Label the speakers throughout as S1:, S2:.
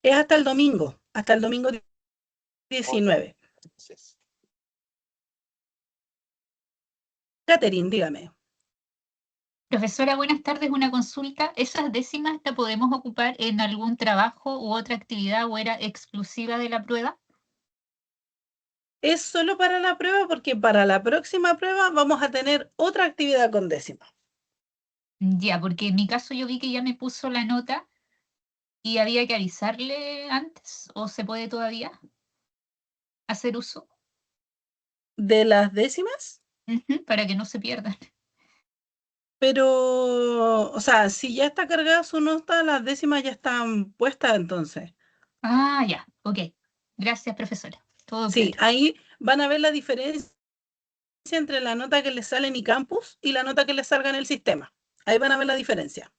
S1: Es hasta el domingo 19.
S2: Gracias.
S1: Catherine, dígame.
S3: Profesora, buenas tardes. Una consulta. ¿Esas décimas la podemos ocupar en algún trabajo u otra actividad o era exclusiva de la prueba?
S1: Es solo para la prueba porque para la próxima prueba vamos a tener otra actividad con décimas.
S3: Ya, porque en mi caso yo vi que ya me puso la nota y había que avisarle antes, ¿o se puede todavía hacer uso?
S1: ¿De las décimas?
S3: Para que no se pierdan.
S1: Pero, o sea, si ya está cargada su nota, las décimas ya están puestas entonces.
S3: Ah, ya, ok. Gracias, profesora. Todo
S1: Sí,
S3: claro.
S1: ahí van a ver la diferencia entre la nota que les sale en iCampus y la nota que les salga en el sistema. Ahí van a ver la diferencia.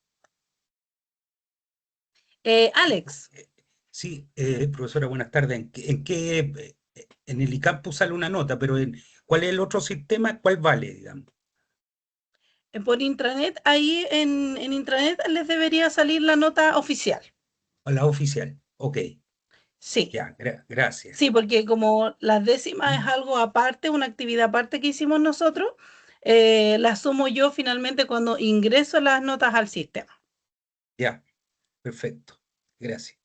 S1: Alex.
S2: Sí, profesora, buenas tardes. En el iCampus sale una nota, pero ¿cuál es el otro sistema? ¿Cuál vale, digamos?
S1: Por intranet, ahí en intranet les debería salir la nota oficial.
S2: ¿O la oficial? Ok,
S1: Sí,
S2: ya, gracias.
S1: sí, porque como las décimas es algo aparte, una actividad aparte que hicimos nosotros, la sumo yo finalmente cuando ingreso las notas al sistema.
S2: Ya, perfecto. Gracias.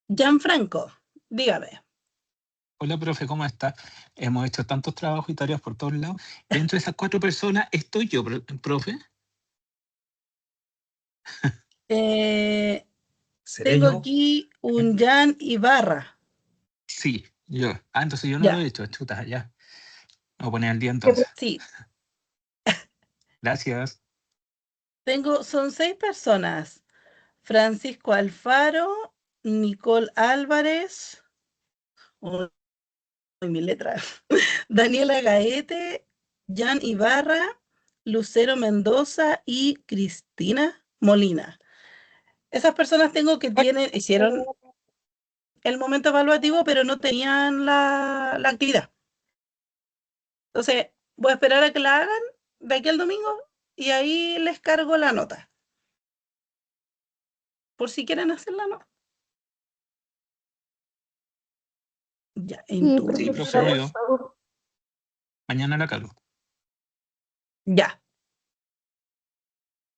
S1: Gianfranco, dígame.
S4: Hola, profe, ¿cómo está? Hemos hecho tantos trabajos y tareas por todos lados. Dentro de esas 4 personas estoy yo, profe.
S2: ¿Seré
S1: Tengo
S2: yo?
S1: aquí un Jan Ibarra.
S4: Sí, yo. Ah, entonces yo no lo
S1: Ya,
S4: he hecho, chuta, ya. Me voy a poner al día entonces.
S1: sí,
S4: Gracias.
S1: son 6 personas. Francisco Alfaro, Nicole Álvarez, oh, mi letra, Daniela Gaete, Jan Ibarra, Lucero Mendoza y Cristina Molina. Esas personas tengo que hicieron el momento evaluativo, pero no tenían la actividad. Entonces, voy a esperar a que la hagan de aquí al domingo y ahí les cargo la nota. Por si quieren hacerla, ¿no? Ya, en tu...
S4: Sí, profe, obvio. Mañana la cargo.
S1: Ya,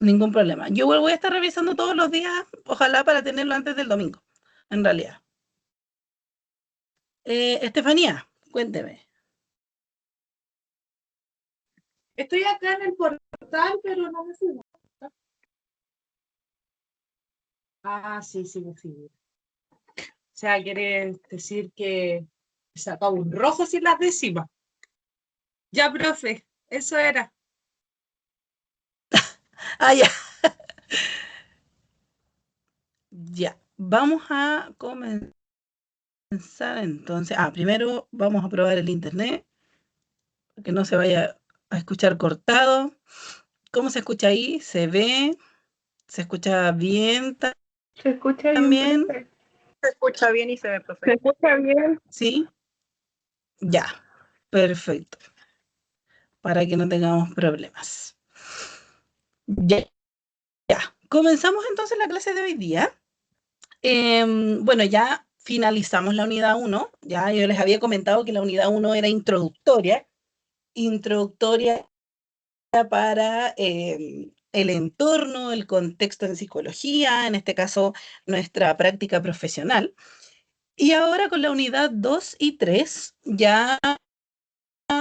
S1: ningún problema. Yo voy a estar revisando todos los días, ojalá para tenerlo antes del domingo, en realidad. Estefanía, cuénteme.
S5: Estoy acá en el portal, pero no me figura. Ah, sí, sí me figura. O sea, quiere decir que sacaba un rojo sin las décimas. Ya, profe, eso era.
S1: Ah, ya. Ya, vamos a comenzar entonces. Primero vamos a probar el internet, que no se vaya a escuchar cortado. ¿Cómo se escucha ahí? ¿Se ve? ¿Se escucha bien
S6: Se escucha bien,
S1: también?
S6: profe.
S7: Se escucha bien y se ve,
S6: Se
S7: profe.
S6: escucha bien.
S1: ¿Sí? Ya, perfecto. Para que no tengamos problemas. Ya, ya. Comenzamos entonces la clase de hoy día. Bueno, ya finalizamos la unidad 1. Ya yo les había comentado que la unidad 1 era introductoria para el entorno, el contexto en psicología, en este caso nuestra práctica profesional. Y ahora con la unidad 2 y 3 ya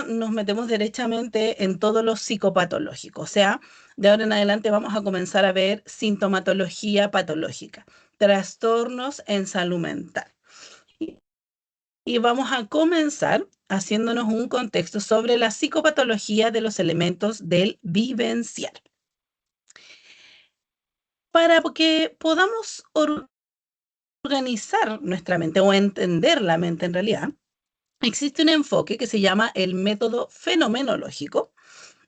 S1: nos metemos derechamente en todo lo psicopatológico. O sea, de ahora en adelante vamos a comenzar a ver sintomatología patológica, trastornos en salud mental. Y vamos a comenzar haciéndonos un contexto sobre la psicopatología de los elementos del vivencial. Para que podamos organizar nuestra mente o entender la mente en realidad, existe un enfoque que se llama el método fenomenológico,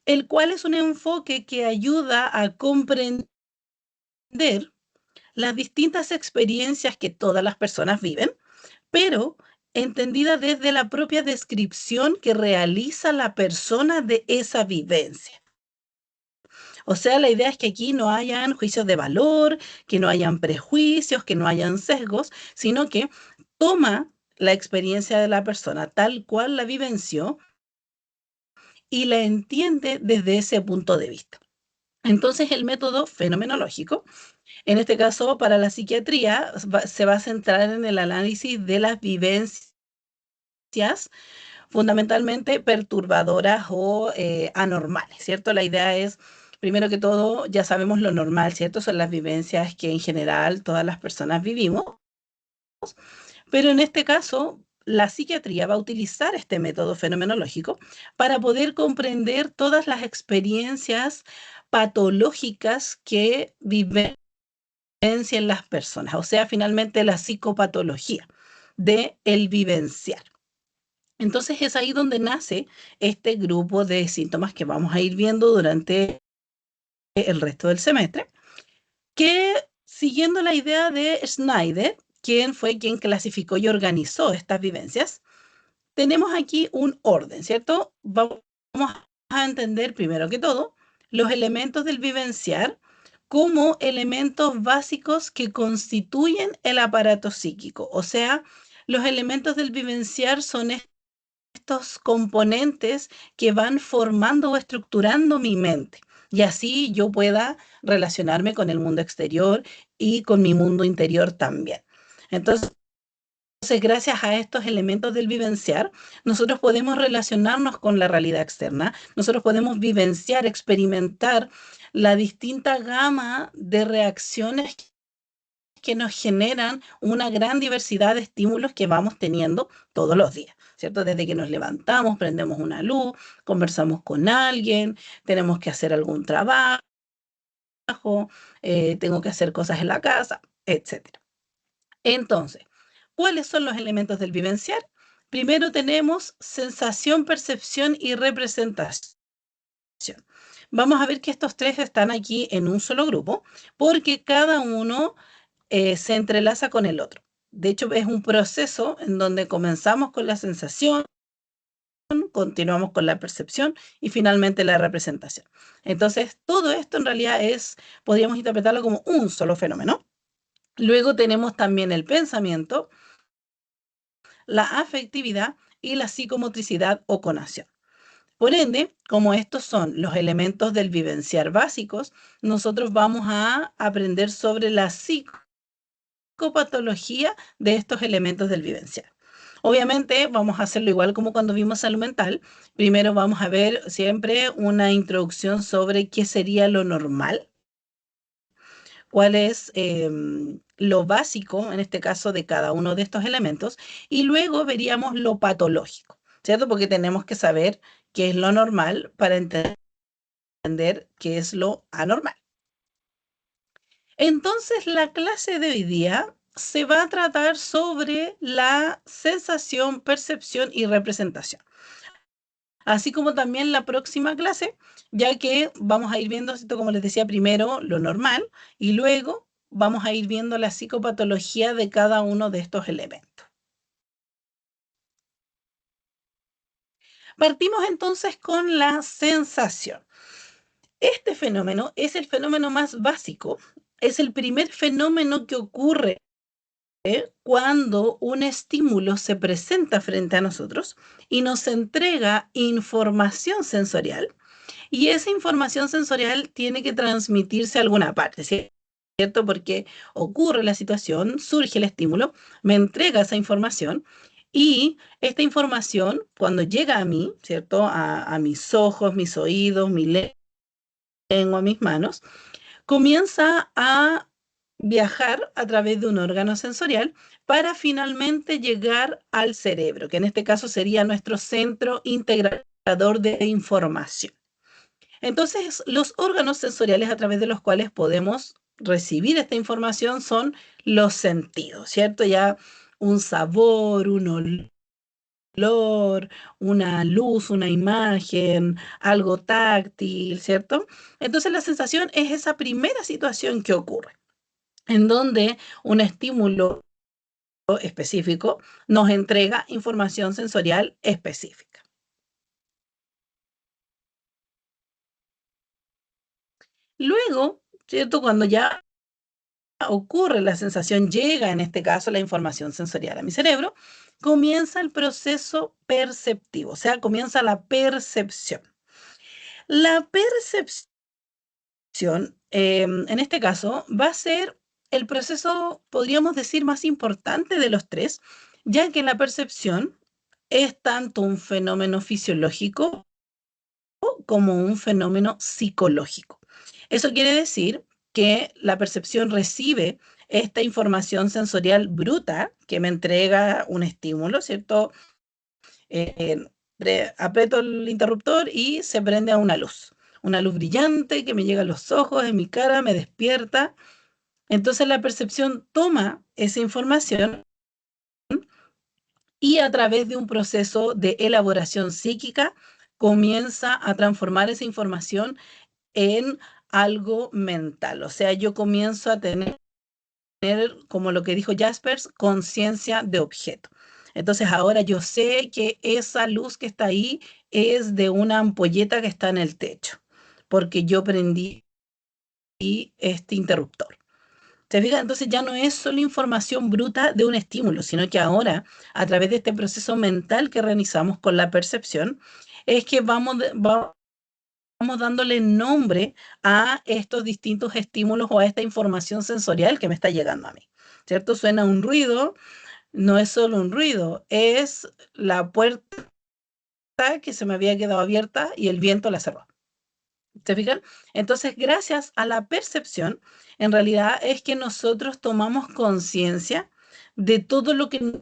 S1: el cual es un enfoque que ayuda a comprender las distintas experiencias que todas las personas viven, pero entendida desde la propia descripción que realiza la persona de esa vivencia. O sea, la idea es que aquí no hayan juicios de valor, que no hayan prejuicios, que no hayan sesgos, sino que toma la experiencia de la persona tal cual la vivenció y la entiende desde ese punto de vista. Entonces, el método fenomenológico, en este caso para la psiquiatría, se va a centrar en el análisis de las vivencias fundamentalmente perturbadoras o anormales, ¿cierto? La idea es, primero que todo, ya sabemos lo normal, ¿cierto? Son las vivencias que en general todas las personas vivimos, pero en este caso, la psiquiatría va a utilizar este método fenomenológico para poder comprender todas las experiencias patológicas que vivencian las personas, o sea, finalmente la psicopatología de el vivenciar. Entonces es ahí donde nace este grupo de síntomas que vamos a ir viendo durante el resto del semestre, que siguiendo la idea de Schneider, quien fue quien clasificó y organizó estas vivencias, tenemos aquí un orden, ¿cierto? Vamos a entender primero que todo los elementos del vivenciar como elementos básicos que constituyen el aparato psíquico. O sea, los elementos del vivenciar son estos componentes que van formando o estructurando mi mente. Y así yo pueda relacionarme con el mundo exterior y con mi mundo interior también. Entonces, gracias a estos elementos del vivenciar, nosotros podemos relacionarnos con la realidad externa, nosotros podemos vivenciar, experimentar la distinta gama de reacciones que nos generan una gran diversidad de estímulos que vamos teniendo todos los días, ¿cierto? Desde que nos levantamos, prendemos una luz, conversamos con alguien, tenemos que hacer algún trabajo, tengo que hacer cosas en la casa, etc. Entonces, ¿cuáles son los elementos del vivenciar? Primero tenemos sensación, percepción y representación. Vamos a ver que estos tres están aquí en un solo grupo porque cada uno se entrelaza con el otro. De hecho, es un proceso en donde comenzamos con la sensación, continuamos con la percepción y finalmente la representación. Entonces, todo esto en realidad podríamos interpretarlo como un solo fenómeno. Luego tenemos también el pensamiento, la afectividad y la psicomotricidad o conación. Por ende, como estos son los elementos del vivenciar básicos, nosotros vamos a aprender sobre la psicopatología de estos elementos del vivenciar. Obviamente vamos a hacerlo igual como cuando vimos salud mental. Primero vamos a ver siempre una introducción sobre qué sería lo normal, cuál es lo básico, en este caso, de cada uno de estos elementos, y luego veríamos lo patológico, ¿cierto? Porque tenemos que saber qué es lo normal para entender qué es lo anormal. Entonces, la clase de hoy día se va a tratar sobre la sensación, percepción y representación. Así como también la próxima clase, ya que vamos a ir viendo, como les decía, primero lo normal y luego vamos a ir viendo la psicopatología de cada uno de estos elementos. Partimos entonces con la sensación. Este fenómeno es el fenómeno más básico, es el primer fenómeno que ocurre cuando un estímulo se presenta frente a nosotros y nos entrega información sensorial, y esa información sensorial tiene que transmitirse a alguna parte, ¿cierto? Porque ocurre la situación, surge el estímulo, me entrega esa información y esta información, cuando llega a mí, ¿cierto? A mis ojos, mis oídos, mi lengua, mis manos, comienza a viajar a través de un órgano sensorial para finalmente llegar al cerebro, que en este caso sería nuestro centro integrador de información. Entonces, los órganos sensoriales a través de los cuales podemos recibir esta información son los sentidos, ¿cierto? Ya un sabor, un olor, una luz, una imagen, algo táctil, ¿cierto? Entonces, la sensación es esa primera situación que ocurre, en donde un estímulo específico nos entrega información sensorial específica. Luego, ¿cierto? Cuando ya ocurre, la sensación llega, en este caso, la información sensorial a mi cerebro, comienza el proceso perceptivo, o sea, comienza la percepción. La percepción, en este caso, va a ser el proceso, podríamos decir, más importante de los tres, ya que la percepción es tanto un fenómeno fisiológico como un fenómeno psicológico. Eso quiere decir que la percepción recibe esta información sensorial bruta que me entrega un estímulo, ¿cierto? Aprieto el interruptor y se prende a una luz brillante que me llega a los ojos, en mi cara, me despierta. Entonces la percepción toma esa información y a través de un proceso de elaboración psíquica comienza a transformar esa información en algo mental. O sea, yo comienzo a tener, como lo que dijo Jaspers, conciencia de objeto. Entonces ahora yo sé que esa luz que está ahí es de una ampolleta que está en el techo, porque yo prendí este interruptor. ¿Se fijan? Entonces ya no es solo información bruta de un estímulo, sino que ahora, a través de este proceso mental que realizamos con la percepción, es que vamos dándole nombre a estos distintos estímulos o a esta información sensorial que me está llegando a mí, ¿cierto? Suena un ruido, no es solo un ruido, es la puerta que se me había quedado abierta y el viento la cerró. ¿Se fijan? Entonces, gracias a la percepción, en realidad es que nosotros tomamos conciencia de todo lo que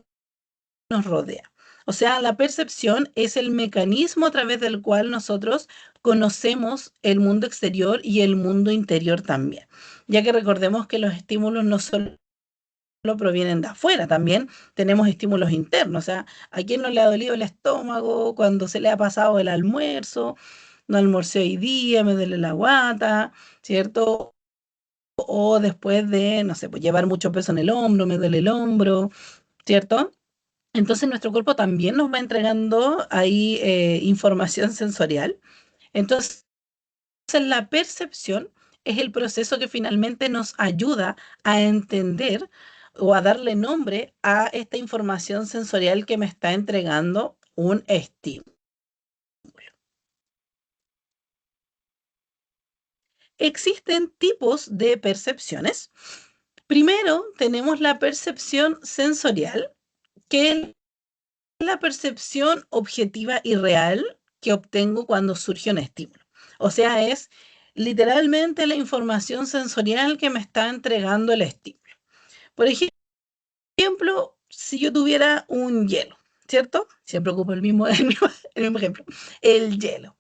S1: nos rodea. O sea, la percepción es el mecanismo a través del cual nosotros conocemos el mundo exterior y el mundo interior también, ya que recordemos que los estímulos no solo provienen de afuera, también tenemos estímulos internos. O sea, ¿a quién no le ha dolido el estómago cuando se le ha pasado el almuerzo? No almorcé hoy día, me duele la guata, ¿cierto? O después de, no sé, pues llevar mucho peso en el hombro, me duele el hombro, ¿cierto? Entonces nuestro cuerpo también nos va entregando ahí información sensorial. Entonces la percepción es el proceso que finalmente nos ayuda a entender o a darle nombre a esta información sensorial que me está entregando un estímulo. Existen tipos de percepciones. Primero tenemos la percepción sensorial, que es la percepción objetiva y real que obtengo cuando surge un estímulo. O sea, es literalmente la información sensorial que me está entregando el estímulo. Por ejemplo, si yo tuviera un hielo, ¿cierto? Siempre ocupo el mismo ejemplo, el hielo.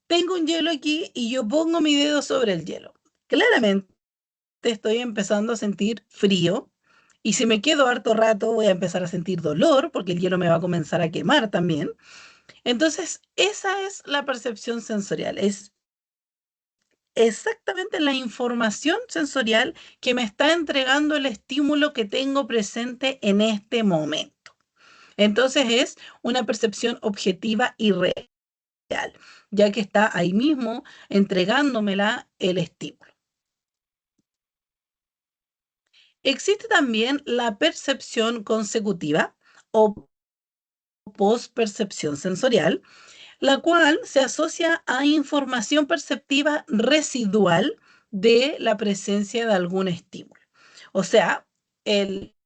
S1: Tengo un hielo aquí y yo pongo mi dedo sobre el hielo. Claramente estoy empezando a sentir frío y si me quedo harto rato voy a empezar a sentir dolor porque el hielo me va a comenzar a quemar también. Entonces, esa es la percepción sensorial, es exactamente la información sensorial que me está entregando el estímulo que tengo presente en este momento. Entonces, es una percepción objetiva y real, ya que está ahí mismo entregándomela el estímulo. Existe también la percepción consecutiva o postpercepción sensorial, la cual se asocia a información perceptiva residual de la presencia de algún estímulo. O sea, el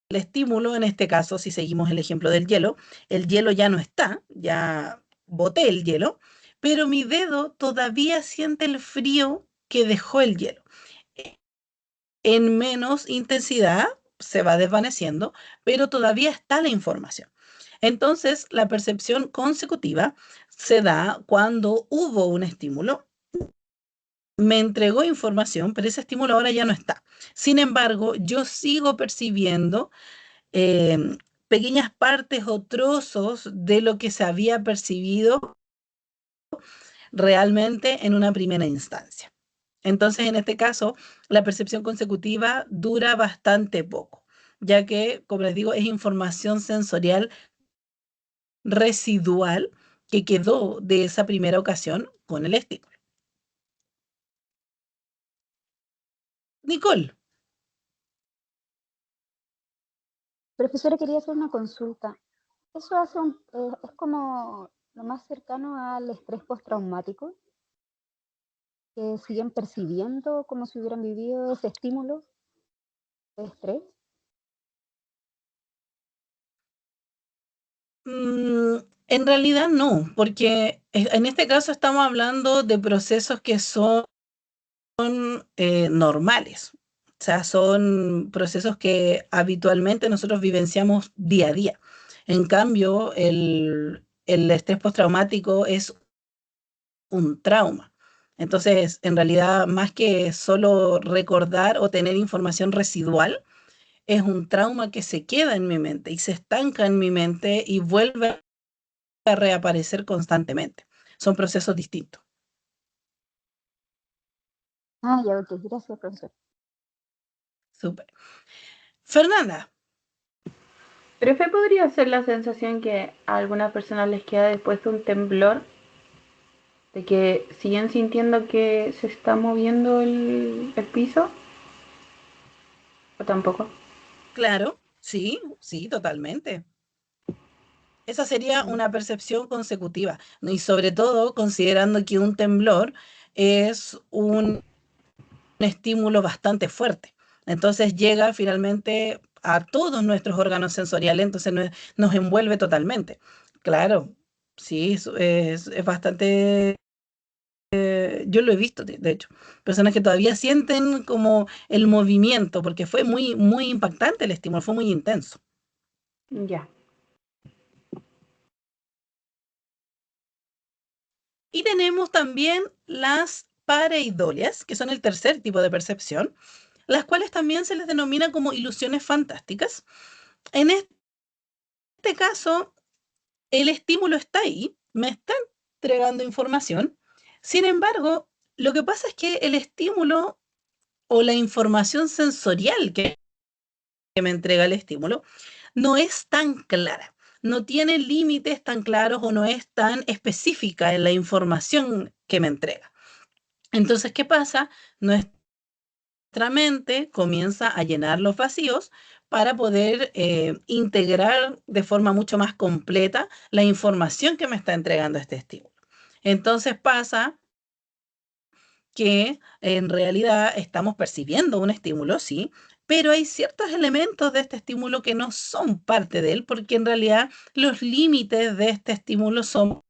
S1: estímulo, en este caso, si seguimos el ejemplo del hielo, el hielo ya no está, ya boté el hielo, pero mi dedo todavía siente el frío que dejó el hielo. En menos intensidad se va desvaneciendo, pero todavía está la información. Entonces, la percepción consecutiva se da cuando hubo un estímulo, me entregó información, pero ese estímulo ahora ya no está. Sin embargo, yo sigo percibiendo pequeñas partes o trozos de lo que se había percibido realmente en una primera instancia. Entonces, en este caso, la percepción consecutiva dura bastante poco, ya que, como les digo, es información sensorial residual que quedó de esa primera ocasión con el estímulo. Nicole.
S8: Profesora, quería hacer una consulta. Eso es como lo más cercano al estrés postraumático, que siguen percibiendo como si hubieran vivido ese estímulo de estrés.
S1: En realidad no, porque en este caso estamos hablando de procesos que son normales. O sea, son procesos que habitualmente nosotros vivenciamos día a día. En cambio, el estrés postraumático es un trauma. Entonces, en realidad, más que solo recordar o tener información residual, es un trauma que se queda en mi mente y se estanca en mi mente y vuelve a reaparecer constantemente. Son procesos distintos.
S8: Ah, ya, ok, gracias, profesor.
S1: Súper. Fernanda.
S6: Profe, ¿podría ser la sensación que a algunas personas les queda después de un temblor? De que siguen sintiendo que se está moviendo el piso. ¿O tampoco?
S1: Claro, sí, sí, totalmente. Esa sería una percepción consecutiva, ¿no? Y sobre todo considerando que un temblor es un estímulo bastante fuerte. Entonces llega finalmente a todos nuestros órganos sensoriales, entonces nos envuelve totalmente. Claro, sí, es bastante, yo lo he visto, de hecho, personas que todavía sienten como el movimiento, porque fue muy, muy impactante el estímulo, fue muy intenso.
S6: Ya.
S1: Y tenemos también las pareidolias, que son el tercer tipo de percepción, las cuales también se les denomina como ilusiones fantásticas. En este caso, el estímulo está ahí, me está entregando información. Sin embargo, lo que pasa es que el estímulo o la información sensorial que me entrega el estímulo no es tan clara, no tiene límites tan claros o no es tan específica en la información que me entrega. Entonces, ¿qué pasa? Nuestra mente comienza a llenar los vacíos para poder integrar de forma mucho más completa la información que me está entregando este estímulo. Entonces pasa que en realidad estamos percibiendo un estímulo, sí, pero hay ciertos elementos de este estímulo que no son parte de él, porque en realidad los límites de este estímulo son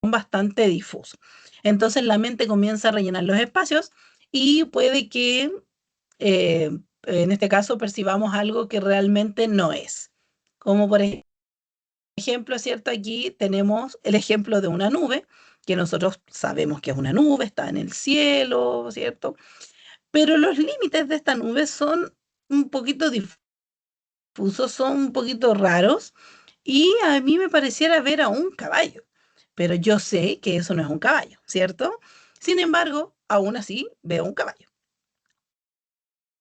S1: bastante difusos. Entonces la mente comienza a rellenar los espacios y puede que en este caso percibamos algo que realmente no es. Como por ejemplo, ¿cierto? Aquí tenemos el ejemplo de una nube, que nosotros sabemos que es una nube, está en el cielo, ¿cierto? Pero los límites de esta nube son un poquito difusos, son un poquito raros, y a mí me pareciera ver a un caballo, pero yo sé que eso no es un caballo, ¿cierto? Sin embargo, aún así veo un caballo.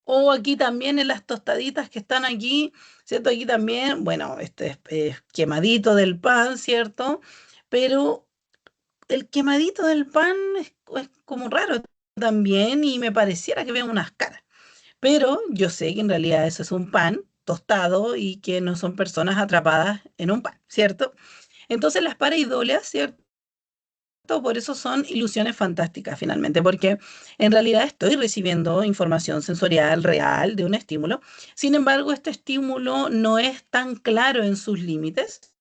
S1: O aquí también en las tostaditas que están aquí, ¿cierto? Aquí también, bueno, este es quemadito del pan, ¿cierto? Pero el quemadito del pan es como raro también y me pareciera que veo unas caras. Pero yo sé que en realidad eso es un pan tostado y que no son personas atrapadas en un pan, ¿cierto? Entonces las pareidolias, ¿cierto? Por eso son ilusiones fantásticas finalmente, porque en realidad estoy recibiendo información sensorial real de un estímulo. Sin embargo, este estímulo no es tan claro en sus límites.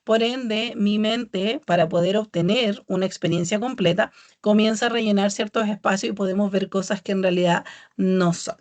S1: Por ende, mi mente, para poder obtener una experiencia completa, comienza a rellenar ciertos espacios y podemos ver cosas que en realidad no son.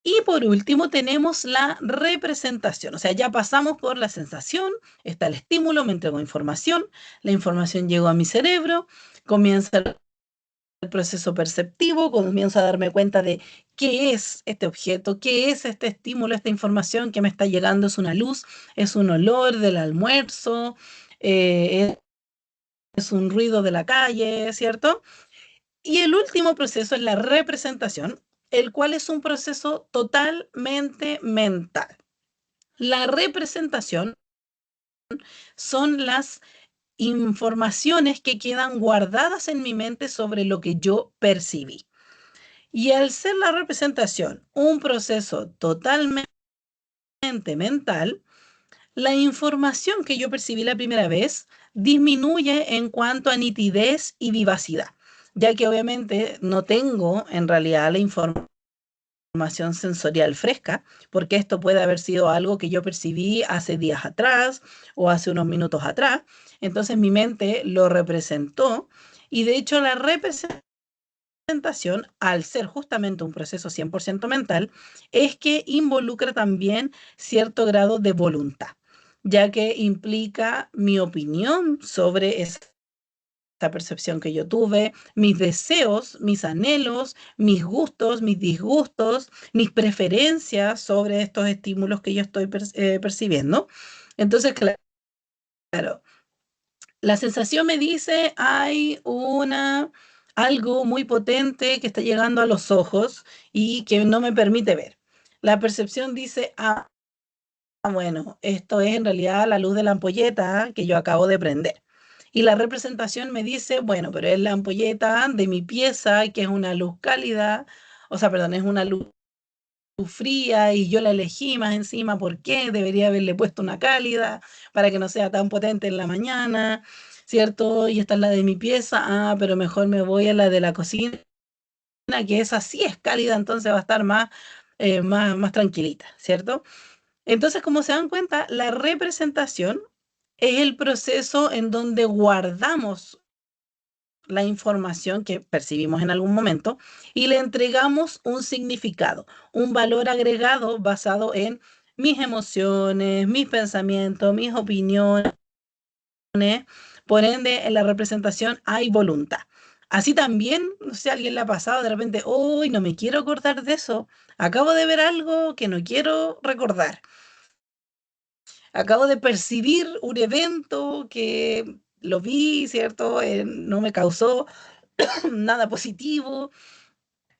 S1: Y por último tenemos la representación, o sea, ya pasamos por la sensación, está el estímulo, me entregó información, la información llegó a mi cerebro, comienza el proceso perceptivo, comienzo a darme cuenta de qué es este objeto, qué es este estímulo, esta información que me está llegando, es una luz, es un olor del almuerzo, es un ruido de la calle, ¿cierto? Y el último proceso es la representación, el cual es un proceso totalmente mental. La representación son las informaciones que quedan guardadas en mi mente sobre lo que yo percibí. Y al ser la representación un proceso totalmente mental, la información que yo percibí la primera vez disminuye en cuanto a nitidez y vivacidad, ya que obviamente no tengo en realidad la información sensorial fresca, porque esto puede haber sido algo que yo percibí hace días atrás o hace unos minutos atrás. Entonces mi mente lo representó y de hecho la representación, al ser justamente un proceso 100% mental, es que involucra también cierto grado de voluntad, ya que implica mi opinión sobre esta percepción que yo tuve, mis deseos, mis anhelos, mis gustos, mis disgustos, mis preferencias sobre estos estímulos que yo estoy percibiendo. Entonces, claro, la sensación me dice, hay algo muy potente que está llegando a los ojos y que no me permite ver. La percepción dice, bueno, esto es en realidad la luz de la ampolleta que yo acabo de prender. Y la representación me dice, bueno, pero es la ampolleta de mi pieza, que es una luz cálida, o sea, perdón, es una luz fría y yo la elegí más encima, ¿por qué? Debería haberle puesto una cálida para que no sea tan potente en la mañana, ¿cierto? Y esta es la de mi pieza, pero mejor me voy a la de la cocina, que esa sí es cálida, entonces va a estar más tranquilita, ¿cierto? Entonces, como se dan cuenta, la representación es el proceso en donde guardamos la información que percibimos en algún momento y le entregamos un significado, un valor agregado basado en mis emociones, mis pensamientos, mis opiniones. Por ende, en la representación hay voluntad. Así también, no sé, a alguien le ha pasado de repente, hoy no me quiero acordar de eso, acabo de ver algo que no quiero recordar. Acabo de percibir un evento que lo vi, ¿cierto? No me causó nada positivo,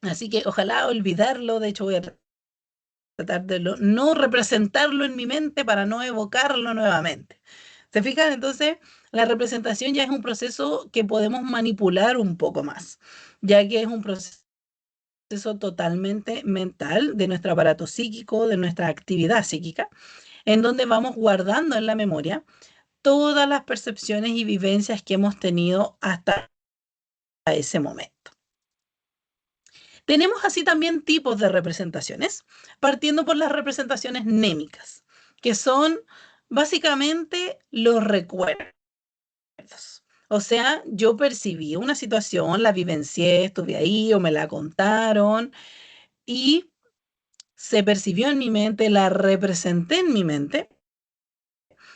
S1: así que ojalá olvidarlo. De hecho, voy a tratar de no representarlo en mi mente para no evocarlo nuevamente. ¿Se fijan? Entonces, la representación ya es un proceso que podemos manipular un poco más, ya que es un proceso totalmente mental de nuestro aparato psíquico, de nuestra actividad psíquica, en donde vamos guardando en la memoria todas las percepciones y vivencias que hemos tenido hasta ese momento. Tenemos así también tipos de representaciones, partiendo por las representaciones némicas, que son básicamente los recuerdos. O sea, yo percibí una situación, la vivencié, estuve ahí o me la contaron y se percibió en mi mente, la representé en mi mente.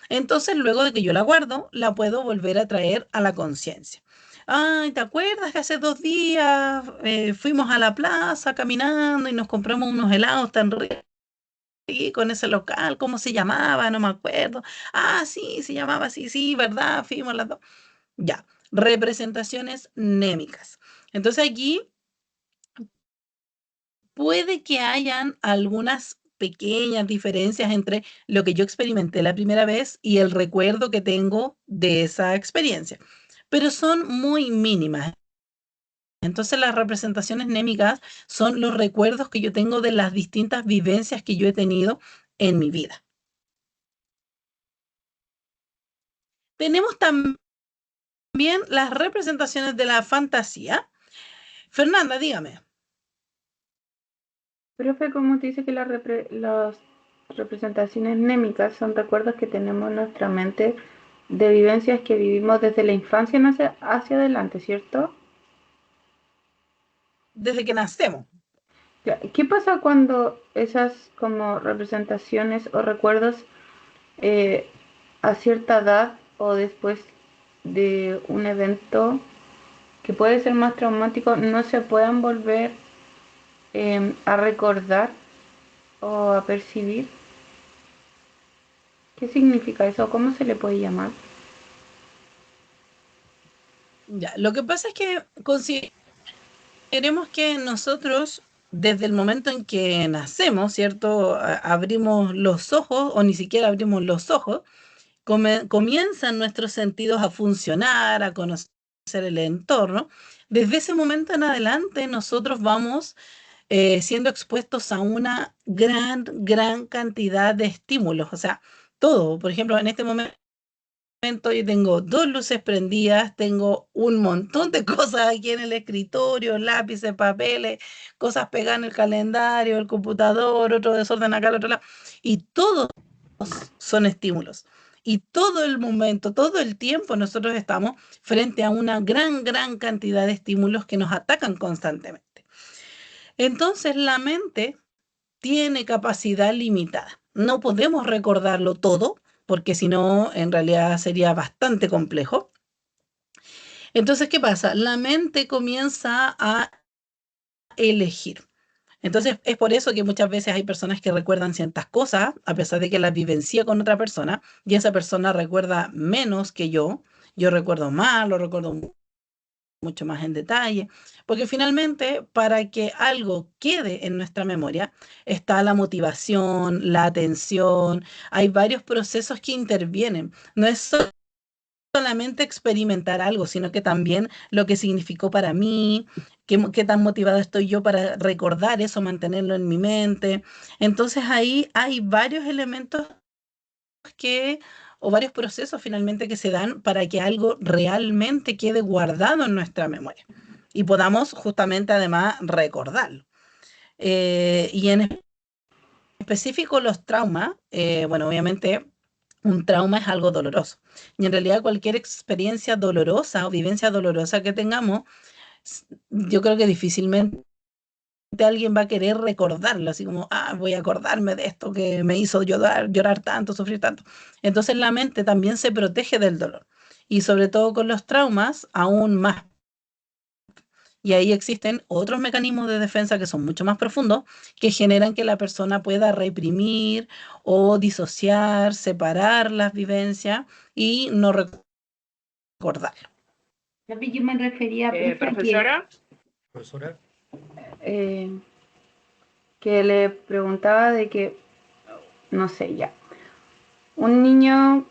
S1: Entonces, luego de que yo la guardo, la puedo volver a traer a la conciencia. Ay, ¿te acuerdas que hace 2 días fuimos a la plaza caminando y nos compramos unos helados tan ricos en ese local? ¿Cómo se llamaba? No me acuerdo. Ah, sí, se llamaba así, sí, ¿verdad? Fuimos las dos. Ya, representaciones némicas. Entonces aquí puede que hayan algunas pequeñas diferencias entre lo que yo experimenté la primera vez y el recuerdo que tengo de esa experiencia, pero son muy mínimas. Entonces las representaciones némicas son los recuerdos que yo tengo de las distintas vivencias que yo he tenido en mi vida. Tenemos también las representaciones de la fantasía. Fernanda, dígame.
S6: Profe, ¿cómo te dice que las representaciones némicas son recuerdos que tenemos en nuestra mente de vivencias que vivimos desde la infancia hacia adelante, ¿cierto?
S1: Desde que nacemos.
S6: ¿Qué pasa cuando esas como representaciones o recuerdos a cierta edad o después de un evento que puede ser más traumático no se puedan volver a recordar o a percibir? ¿Qué significa eso? ¿Cómo se le puede llamar?
S1: Ya, lo que pasa es que consideremos que nosotros, desde el momento en que nacemos, ¿cierto? Abrimos los ojos o ni siquiera abrimos los ojos comienzan nuestros sentidos a funcionar, a conocer el entorno, desde ese momento en adelante nosotros vamos siendo expuestos a una gran cantidad de estímulos. O sea, todo. Por ejemplo, en este momento yo tengo 2 luces prendidas, tengo un montón de cosas aquí en el escritorio, lápices, papeles, cosas pegadas en el calendario, el computador, otro desorden acá al otro lado, y todos son estímulos. Y todo el momento, todo el tiempo nosotros estamos frente a una gran cantidad de estímulos que nos atacan constantemente. Entonces la mente tiene capacidad limitada. No podemos recordarlo todo, porque si no, en realidad sería bastante complejo. Entonces, ¿qué pasa? La mente comienza a elegir. Entonces, es por eso que muchas veces hay personas que recuerdan ciertas cosas, a pesar de que las vivencia con otra persona, y esa persona recuerda menos que yo. Yo recuerdo más, lo recuerdo mucho más en detalle, porque finalmente para que algo quede en nuestra memoria está la motivación, la atención, hay varios procesos que intervienen. No es solamente experimentar algo, sino que también lo que significó para mí, qué tan motivado estoy yo para recordar eso, mantenerlo en mi mente. Entonces ahí hay varios elementos que, o varios procesos finalmente que se dan para que algo realmente quede guardado en nuestra memoria y podamos justamente además recordarlo. Y en específico los traumas, bueno, obviamente un trauma es algo doloroso. Y en realidad cualquier experiencia dolorosa o vivencia dolorosa que tengamos, yo creo que difícilmente alguien va a querer recordarlo, así como, voy a acordarme de esto que me hizo llorar tanto, sufrir tanto. Entonces la mente también se protege del dolor. Y sobre todo con los traumas, aún más. Y ahí existen otros mecanismos de defensa que son mucho más profundos, que generan que la persona pueda reprimir o disociar, separar las vivencias y no recordarlo.
S6: Yo me refería
S5: Profesora,
S2: Profesora,
S6: que le preguntaba de que, no sé, ya, un niño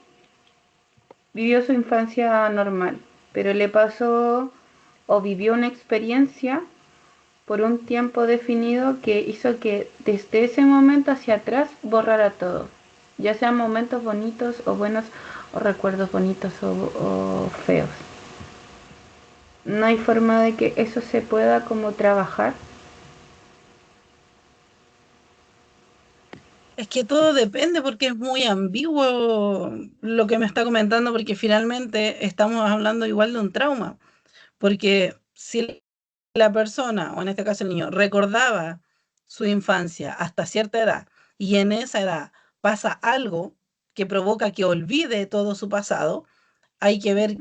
S6: vivió su infancia normal, pero le pasó o vivió una experiencia por un tiempo definido que hizo que desde ese momento hacia atrás borrara todo, ya sean momentos bonitos o buenos o recuerdos bonitos o feos. No hay forma de que eso se pueda como trabajar.
S1: Es que todo depende porque es muy ambiguo lo que me está comentando, porque finalmente estamos hablando igual de un trauma. Porque si la persona, o en este caso el niño, recordaba su infancia hasta cierta edad y en esa edad pasa algo que provoca que olvide todo su pasado, hay que ver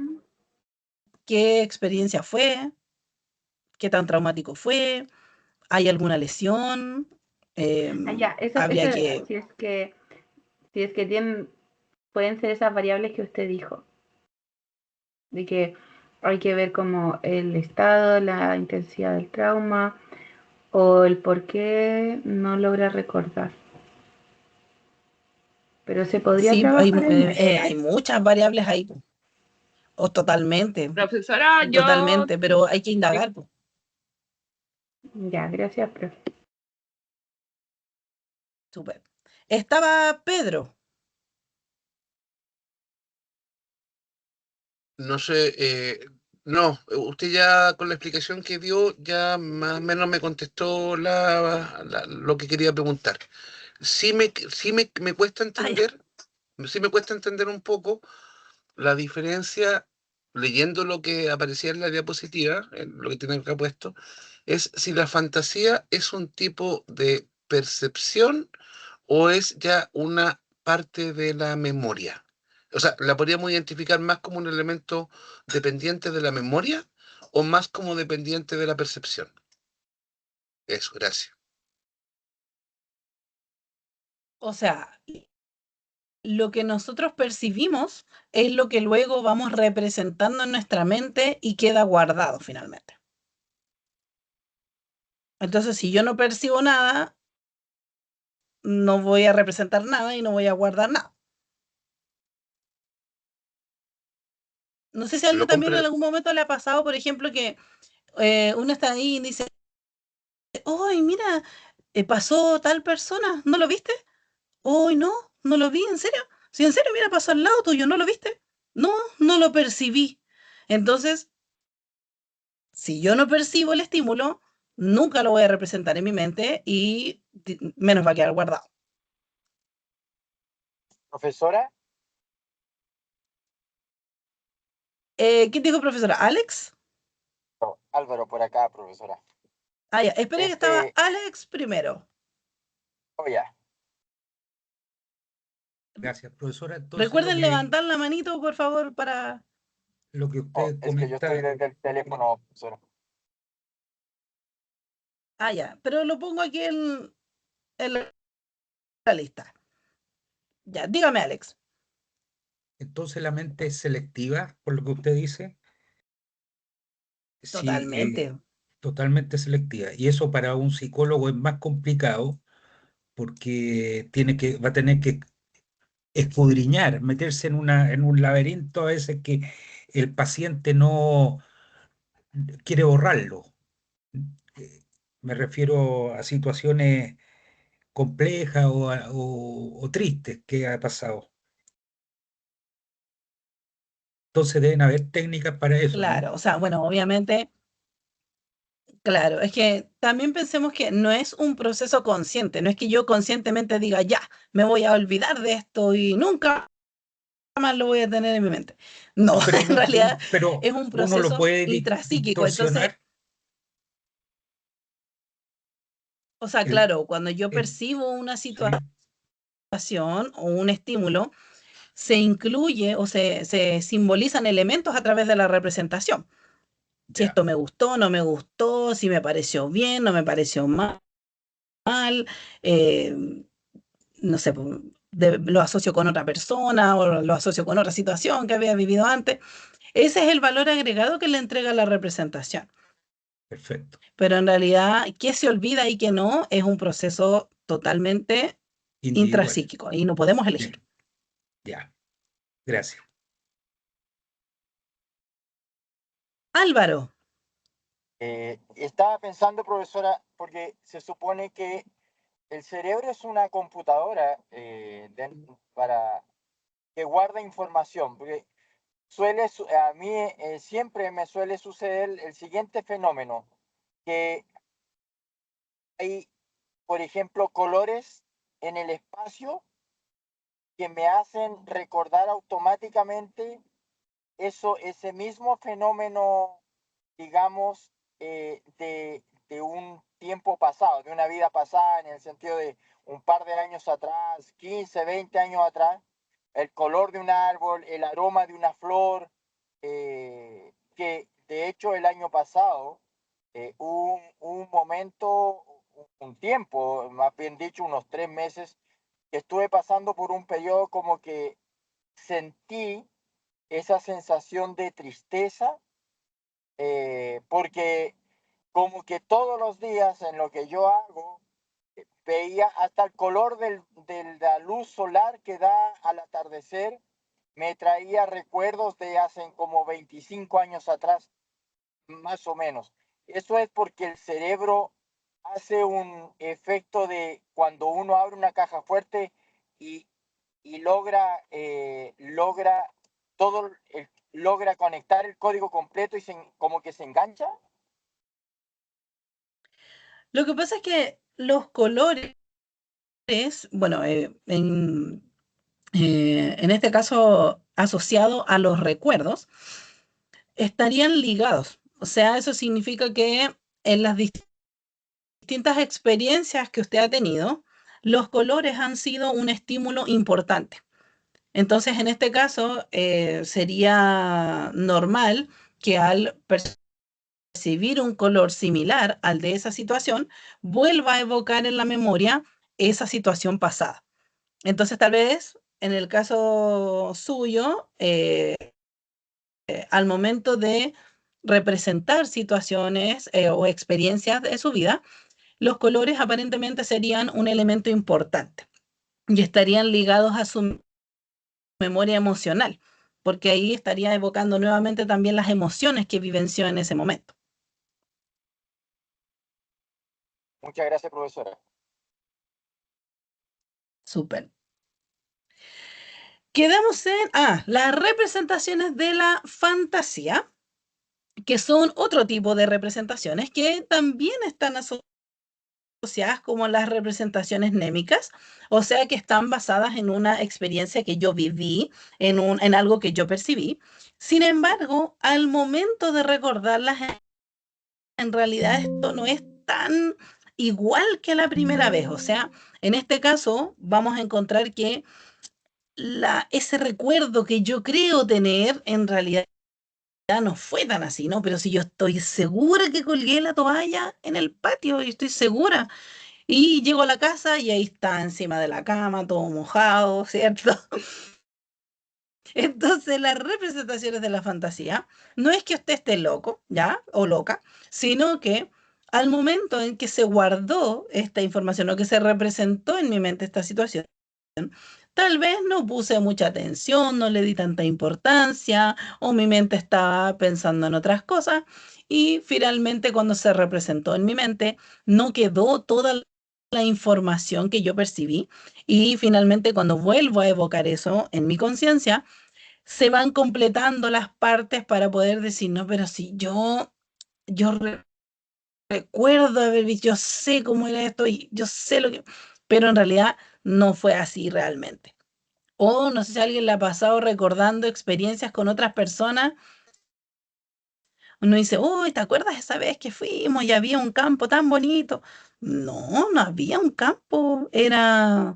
S1: qué experiencia fue, qué tan traumático fue, hay alguna lesión,
S6: Ya, eso,
S1: habría que...
S6: si es que tienen, pueden ser esas variables que usted dijo, de que hay que ver como el estado, la intensidad del trauma o el por qué no logra recordar. Pero se podría
S1: Sí, hay,
S6: trabajar en eso.
S1: hay muchas variables ahí, o totalmente,
S5: profesora, yo
S1: totalmente, pero hay que indagar.
S6: Ya, gracias, profe.
S1: Súper. Estaba Pedro.
S9: No sé, no, usted ya con la explicación que dio ya más o menos me contestó lo que quería preguntar. Me cuesta
S1: Ah, ya.
S9: entender, sí me cuesta entender un poco la diferencia, leyendo lo que aparecía en la diapositiva, en lo que tiene acá puesto, es si la fantasía es un tipo de percepción o es ya una parte de la memoria. O sea, ¿la podríamos identificar más como un elemento dependiente de la memoria o más como dependiente de la percepción? Eso, gracias.
S1: O sea, lo que nosotros percibimos es lo que luego vamos representando en nuestra mente y queda guardado finalmente. Entonces, si yo no percibo nada, no voy a representar nada y no voy a guardar nada. No sé si a alguien
S9: Lo
S1: también en
S9: compre-
S1: algún momento le ha pasado, por ejemplo, que uno está ahí y dice, ¡ay, mira, pasó tal persona! ¿No lo viste? ¡Ay, no! No lo vi, ¿en serio? Sí, en serio, mira, pasó al lado tuyo, ¿no lo viste? No, no lo percibí. Entonces, si yo no percibo el estímulo, nunca lo voy a representar en mi mente y menos va a quedar guardado.
S10: Profesora,
S1: ¿Quién dijo, profesora? ¿Alex?
S10: no, Álvaro por acá, profesora.
S1: Ah, ya. Esperé que estaba Alex primero.
S10: Oh, ya.
S2: Gracias, profesora. Entonces,
S1: Recuerden levantar la manito, por favor, para...
S2: lo que
S10: No,
S2: usted
S10: es que yo estoy
S2: comenta,
S10: desde el teléfono, profesora.
S1: Ah, ya. Pero lo pongo aquí en la lista. Ya, dígame, Alex.
S2: entonces la mente es selectiva, por lo que usted dice. Sí,
S1: Totalmente.
S2: totalmente selectiva. Y eso para un psicólogo es más complicado porque va a tener que escudriñar, meterse en un laberinto a veces que el paciente no quiere borrarlo. Eh, Me refiero a situaciones complejas o tristes que ha pasado. Entonces deben haber técnicas para eso, ¿no?
S1: Claro, o sea, bueno, obviamente, claro, es que también pensemos que no es un proceso consciente, no es que yo conscientemente diga, ya, me voy a olvidar de esto y nunca más lo voy a tener en mi mente. No,
S2: No, pero
S1: en realidad
S2: pero
S1: es un
S2: uno lo
S1: proceso
S2: puede
S1: intrapsíquico. Entonces,
S2: distorsionar.
S1: o sea,
S2: El,
S1: claro, cuando yo
S2: el-
S1: percibo una
S2: sí,
S1: situación o un estímulo, se incluye o se simbolizan elementos a través de la representación. Si
S2: ya,
S1: esto me gustó, no me gustó, si me pareció bien, no me pareció mal, eh, no sé, lo asocio con otra persona o lo asocio con otra situación que había vivido antes. Ese es el valor agregado que le entrega la representación.
S2: perfecto.
S1: Pero en realidad, qué se olvida y qué no es un proceso totalmente
S2: Individual.
S1: intrapsíquico y no podemos elegir.
S2: Bien, ya, gracias.
S1: Álvaro,
S10: Estaba pensando, profesora, porque se supone que el cerebro es una computadora para que guarda información, porque a mí siempre me suele suceder el siguiente fenómeno, que hay, por ejemplo, colores en el espacio que me hacen recordar automáticamente ese mismo fenómeno, digamos, de un tiempo pasado, de una vida pasada, en el sentido de un par de años atrás, 15, 20 años atrás, el color de un árbol, el aroma de una flor, que de hecho el año pasado, un momento, un tiempo, más bien dicho, unos 3 meses, que estuve pasando por un periodo como que sentí esa sensación de tristeza, porque como que todos los días en lo que yo hago, veía hasta el color de la luz solar que da al atardecer, me traía recuerdos de hace como 25 años atrás, más o menos. Eso es porque el cerebro hace un efecto de cuando uno abre una caja fuerte y, y logra todo, logra conectar el código completo y como que se engancha.
S1: lo que pasa es que los colores, bueno, en este caso asociado a los recuerdos, estarían ligados. O sea, eso significa que en las distintas experiencias que usted ha tenido, los colores han sido un estímulo importante. Entonces, en este caso, sería normal que al percibir un color similar al de esa situación, vuelva a evocar en la memoria esa situación pasada. Entonces, tal vez en el caso suyo, al momento de representar situaciones o experiencias de su vida, los colores aparentemente serían un elemento importante y estarían ligados a su memoria emocional. porque ahí estaría evocando nuevamente también las emociones que vivenció en ese momento.
S10: Muchas gracias, profesora.
S1: Súper. Quedamos en las representaciones de la fantasía, que son otro tipo de representaciones que también están asociadas como las representaciones némicas, o sea que están basadas en una experiencia que yo viví, en algo que yo percibí. Sin embargo, al momento de recordarlas, en realidad esto no es tan igual que la primera vez. O sea, en este caso vamos a encontrar que ese recuerdo que yo creo tener en realidad no fue tan así, ¿no? Pero si yo estoy segura que colgué la toalla en el patio, y estoy segura, y llego a la casa y ahí está encima de la cama, todo mojado, ¿cierto? Entonces, las representaciones de la fantasía no es que usted esté loco, ¿ya? O loca, sino que al momento en que se guardó esta información o que se representó en mi mente esta situación, tal vez no puse mucha atención, no le di tanta importancia, o mi mente estaba pensando en otras cosas, y finalmente cuando se representó en mi mente, no quedó toda la información que yo percibí, y finalmente cuando vuelvo a evocar eso en mi conciencia, se van completando las partes para poder decir, no, pero si yo recuerdo haber visto, yo sé cómo era esto y yo sé lo que, pero en realidad no fue así realmente. O no sé si a alguien le ha pasado recordando experiencias con otras personas. Uno dice, uy, ¿te acuerdas esa vez que fuimos y había un campo tan bonito? No, no había un campo, era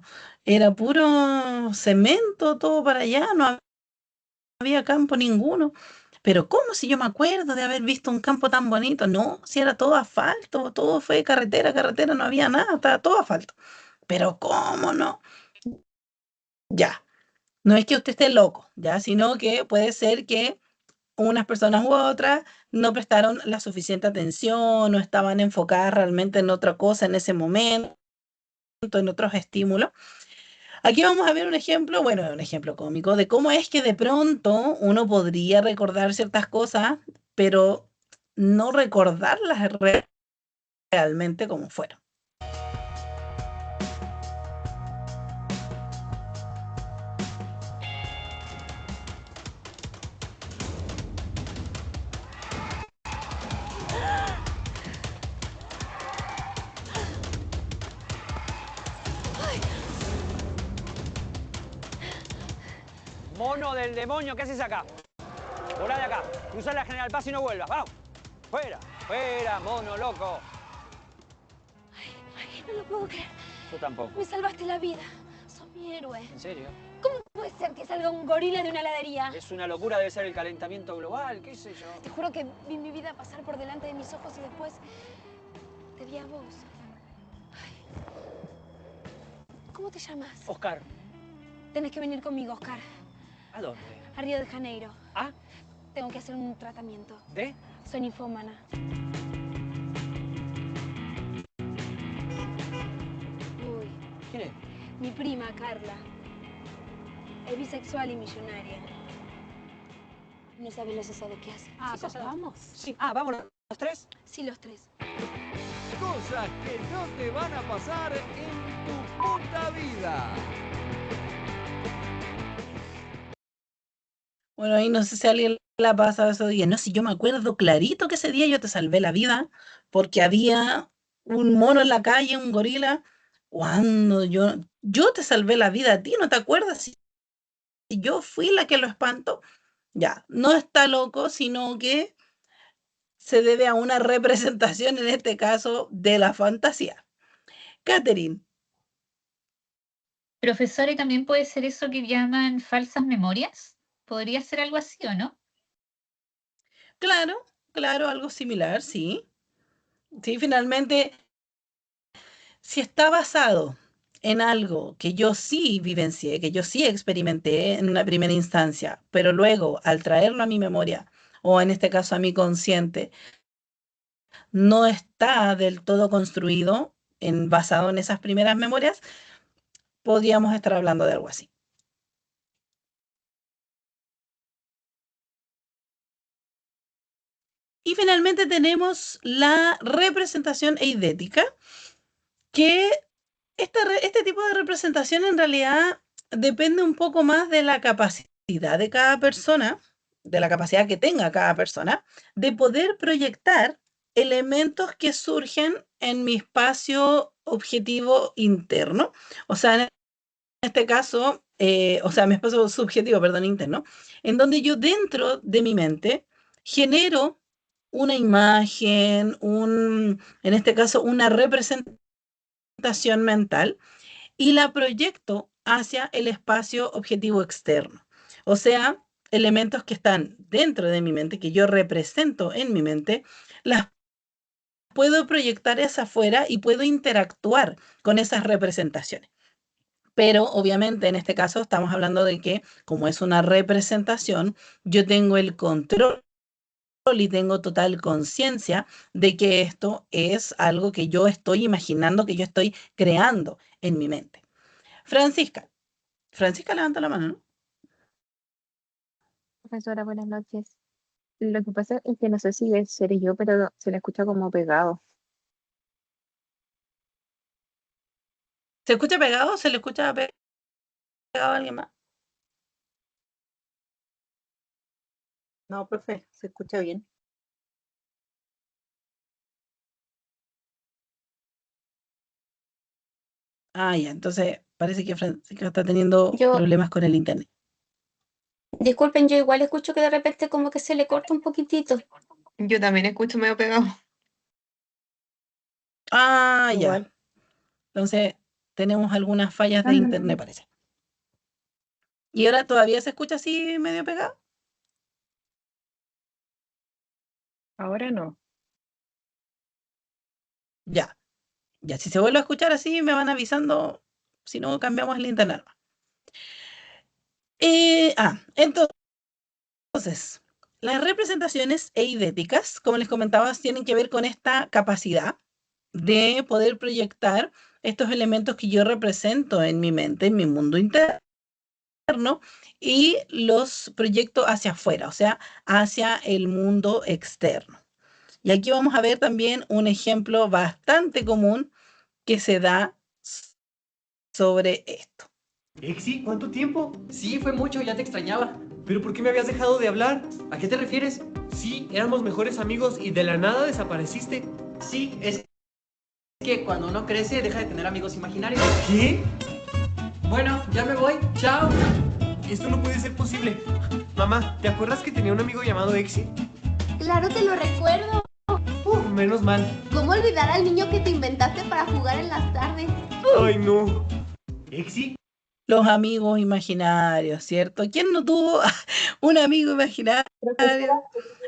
S1: puro cemento todo para allá, no había campo ninguno. Pero ¿cómo si yo me acuerdo de haber visto un campo tan bonito? No, si era todo asfalto, todo fue carretera, carretera, no había nada, estaba todo asfalto. Pero ¿cómo no? Ya, no es que usted esté loco, ya, sino que puede ser que unas personas u otras no prestaron la suficiente atención, no estaban enfocadas realmente en otra cosa en ese momento, en otros estímulos. Aquí vamos a ver un ejemplo, bueno, un ejemplo cómico de cómo es que de pronto uno podría recordar ciertas cosas, pero no recordarlas realmente como fueron.
S11: Mono del demonio, ¿qué haces acá? Volá de acá, cruzá la General Paz y no vuelvas, vamos. Fuera, fuera, mono loco.
S12: Ay, no lo puedo creer.
S11: Yo tampoco.
S12: Me salvaste la vida. Sos mi héroe.
S11: ¿En serio?
S12: ¿Cómo puede ser que salga un gorila de una heladería?
S11: Es una locura, debe ser el calentamiento global, qué sé yo.
S12: Te juro que vi mi vida pasar por delante de mis ojos y después te vi a vos. Ay. ¿Cómo te llamas?
S11: Oscar.
S12: Tenés que venir conmigo, Oscar.
S11: ¿A dónde?
S12: A Río de Janeiro.
S11: ¿Ah?
S12: Tengo que hacer un tratamiento.
S11: ¿De?
S12: Soy ninfómana. Uy.
S11: ¿Quién es?
S12: Mi prima, Carla. Es bisexual y millonaria. No sabe los asados que hace.
S11: Ah,
S12: Chicos,
S11: ¿asado?
S12: ¿vamos?
S11: Sí. Ah, ¿vamos los tres?
S12: Sí, los tres.
S13: Cosas que no te van a pasar en tu puta vida.
S1: Bueno, ahí no sé si a alguien le ha pasado esos días. No, si yo me acuerdo clarito que ese día yo te salvé la vida porque había un mono en la calle, un gorila. Cuando yo te salvé la vida a ti, ¿no te acuerdas? Si yo fui la que lo espantó. Ya, no está loco, sino que se debe a una representación, en este caso, de la fantasía. Catherine.
S3: Profesora, ¿y también puede ser eso que llaman falsas memorias? ¿Podría ser algo así o no?
S1: Claro, claro, algo similar, sí. Sí, finalmente, si está basado en algo que yo sí vivencié, que yo sí experimenté en una primera instancia, pero luego al traerlo a mi memoria, o en este caso a mi consciente, no está del todo construido basado en esas primeras memorias, podríamos estar hablando de algo así. Y finalmente tenemos la representación eidética, que este tipo de representación en realidad depende un poco más de la capacidad de cada persona, de la capacidad que tenga cada persona, de poder proyectar elementos que surgen en mi espacio objetivo interno. O sea, en este caso, o sea, mi espacio subjetivo, perdón, interno, en donde yo dentro de mi mente genero una imagen, en este caso, una representación mental y la proyecto hacia el espacio objetivo externo. O sea, elementos que están dentro de mi mente, que yo represento en mi mente, las puedo proyectar hacia afuera y puedo interactuar con esas representaciones. Pero obviamente en este caso estamos hablando de que como es una representación, yo tengo el control y tengo total conciencia de que esto es algo que yo estoy imaginando, que yo estoy creando en mi mente. Francisca. Francisca levanta la mano, ¿no?
S14: Profesora, buenas noches. Lo que pasa es que no sé si seré yo, pero se le escucha como pegado.
S1: ¿Se escucha pegado? ¿Se le escucha pegado a alguien más?
S7: No, profe, se escucha bien.
S1: Ah, ya, entonces parece que Francisca está teniendo
S15: Yo,
S1: problemas con el internet.
S15: disculpen, yo igual escucho que de repente como que se le corta un poquitito.
S14: Yo también escucho medio pegado.
S1: Ah, ya.
S15: Igual.
S1: Entonces tenemos algunas fallas de internet, parece. ¿Y ahora todavía se escucha así medio pegado?
S14: Ahora no.
S1: Ya. Ya, si se vuelve a escuchar así, me van avisando. Si no, cambiamos el internet. Entonces, las representaciones eidéticas, como les comentaba, tienen que ver con esta capacidad de poder proyectar estos elementos que yo represento en mi mente, en mi mundo interno, y los proyecto hacia afuera, o sea, hacia el mundo externo. Y aquí vamos a ver también un ejemplo bastante común que se da sobre esto.
S16: Exi, ¿cuánto tiempo? Sí, fue mucho, ya te extrañaba. ¿Pero por qué me habías dejado de hablar? ¿A qué te refieres? Sí, éramos mejores amigos y de la nada desapareciste. Sí, es que cuando uno crece deja de tener amigos imaginarios. ¿Qué? Bueno, ya me voy. Chao. Esto no puede ser posible. Mamá, ¿te acuerdas que tenía un amigo llamado Exi?
S17: Claro que lo recuerdo.
S16: Menos mal.
S17: ¿Cómo olvidar al niño que te inventaste para jugar en las tardes?
S16: Ay, no. ¿Exi?
S1: Los amigos imaginarios, ¿cierto? ¿Quién no tuvo un amigo imaginario?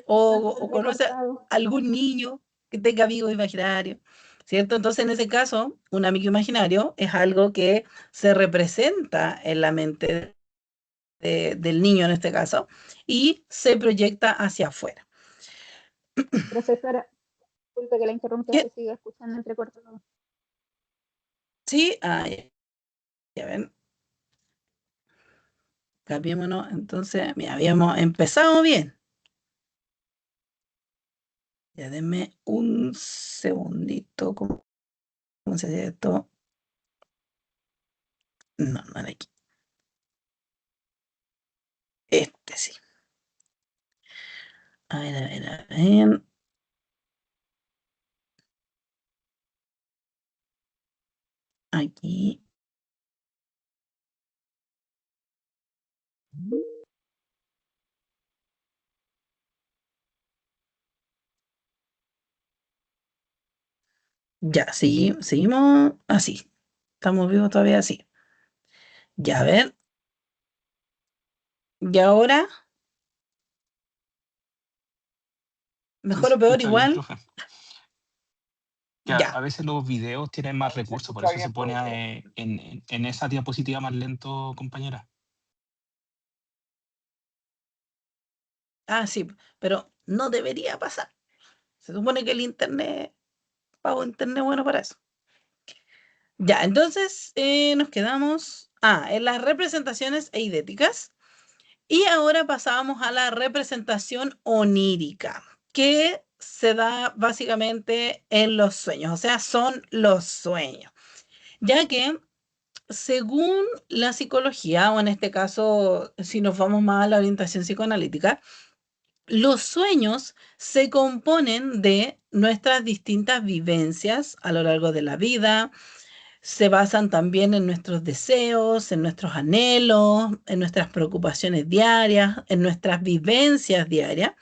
S1: O conoce a algún niño que tenga amigos imaginarios, ¿cierto? Entonces, en ese caso, un amigo imaginario es algo que se representa en la mente del niño en este caso y se proyecta hacia afuera.
S8: Profesora, disculpe que la interrumpa, se sigue escuchando entrecortado.
S1: Sí, ya ven. Cambiémonos, entonces, mira, habíamos empezado bien. Ya denme un segundito. ¿Cómo se hace esto? No, no era aquí. Este sí. A ver, a ver, a ver. Aquí. Ya, seguimos así. Estamos vivos todavía así. Ya, a ver. ¿Y ahora? ¿Mejor o peor
S4: Escucha bien,
S1: igual?
S4: profe. Ya,
S1: Ya.
S4: a veces los videos tienen más recursos, por eso se pone en esa diapositiva más lento, compañera.
S1: Ah, sí, pero no debería pasar. Se supone que el internet, pago internet bueno para eso. Ya, entonces nos quedamos en las representaciones eidéticas y ahora pasamos a la representación onírica, que se da básicamente en los sueños, o sea, son los sueños, ya que según la psicología, o en este caso, si nos vamos más a la orientación psicoanalítica, los sueños se componen de nuestras distintas vivencias a lo largo de la vida, se basan también en nuestros deseos, en nuestros anhelos, en nuestras preocupaciones diarias, en nuestras vivencias diarias.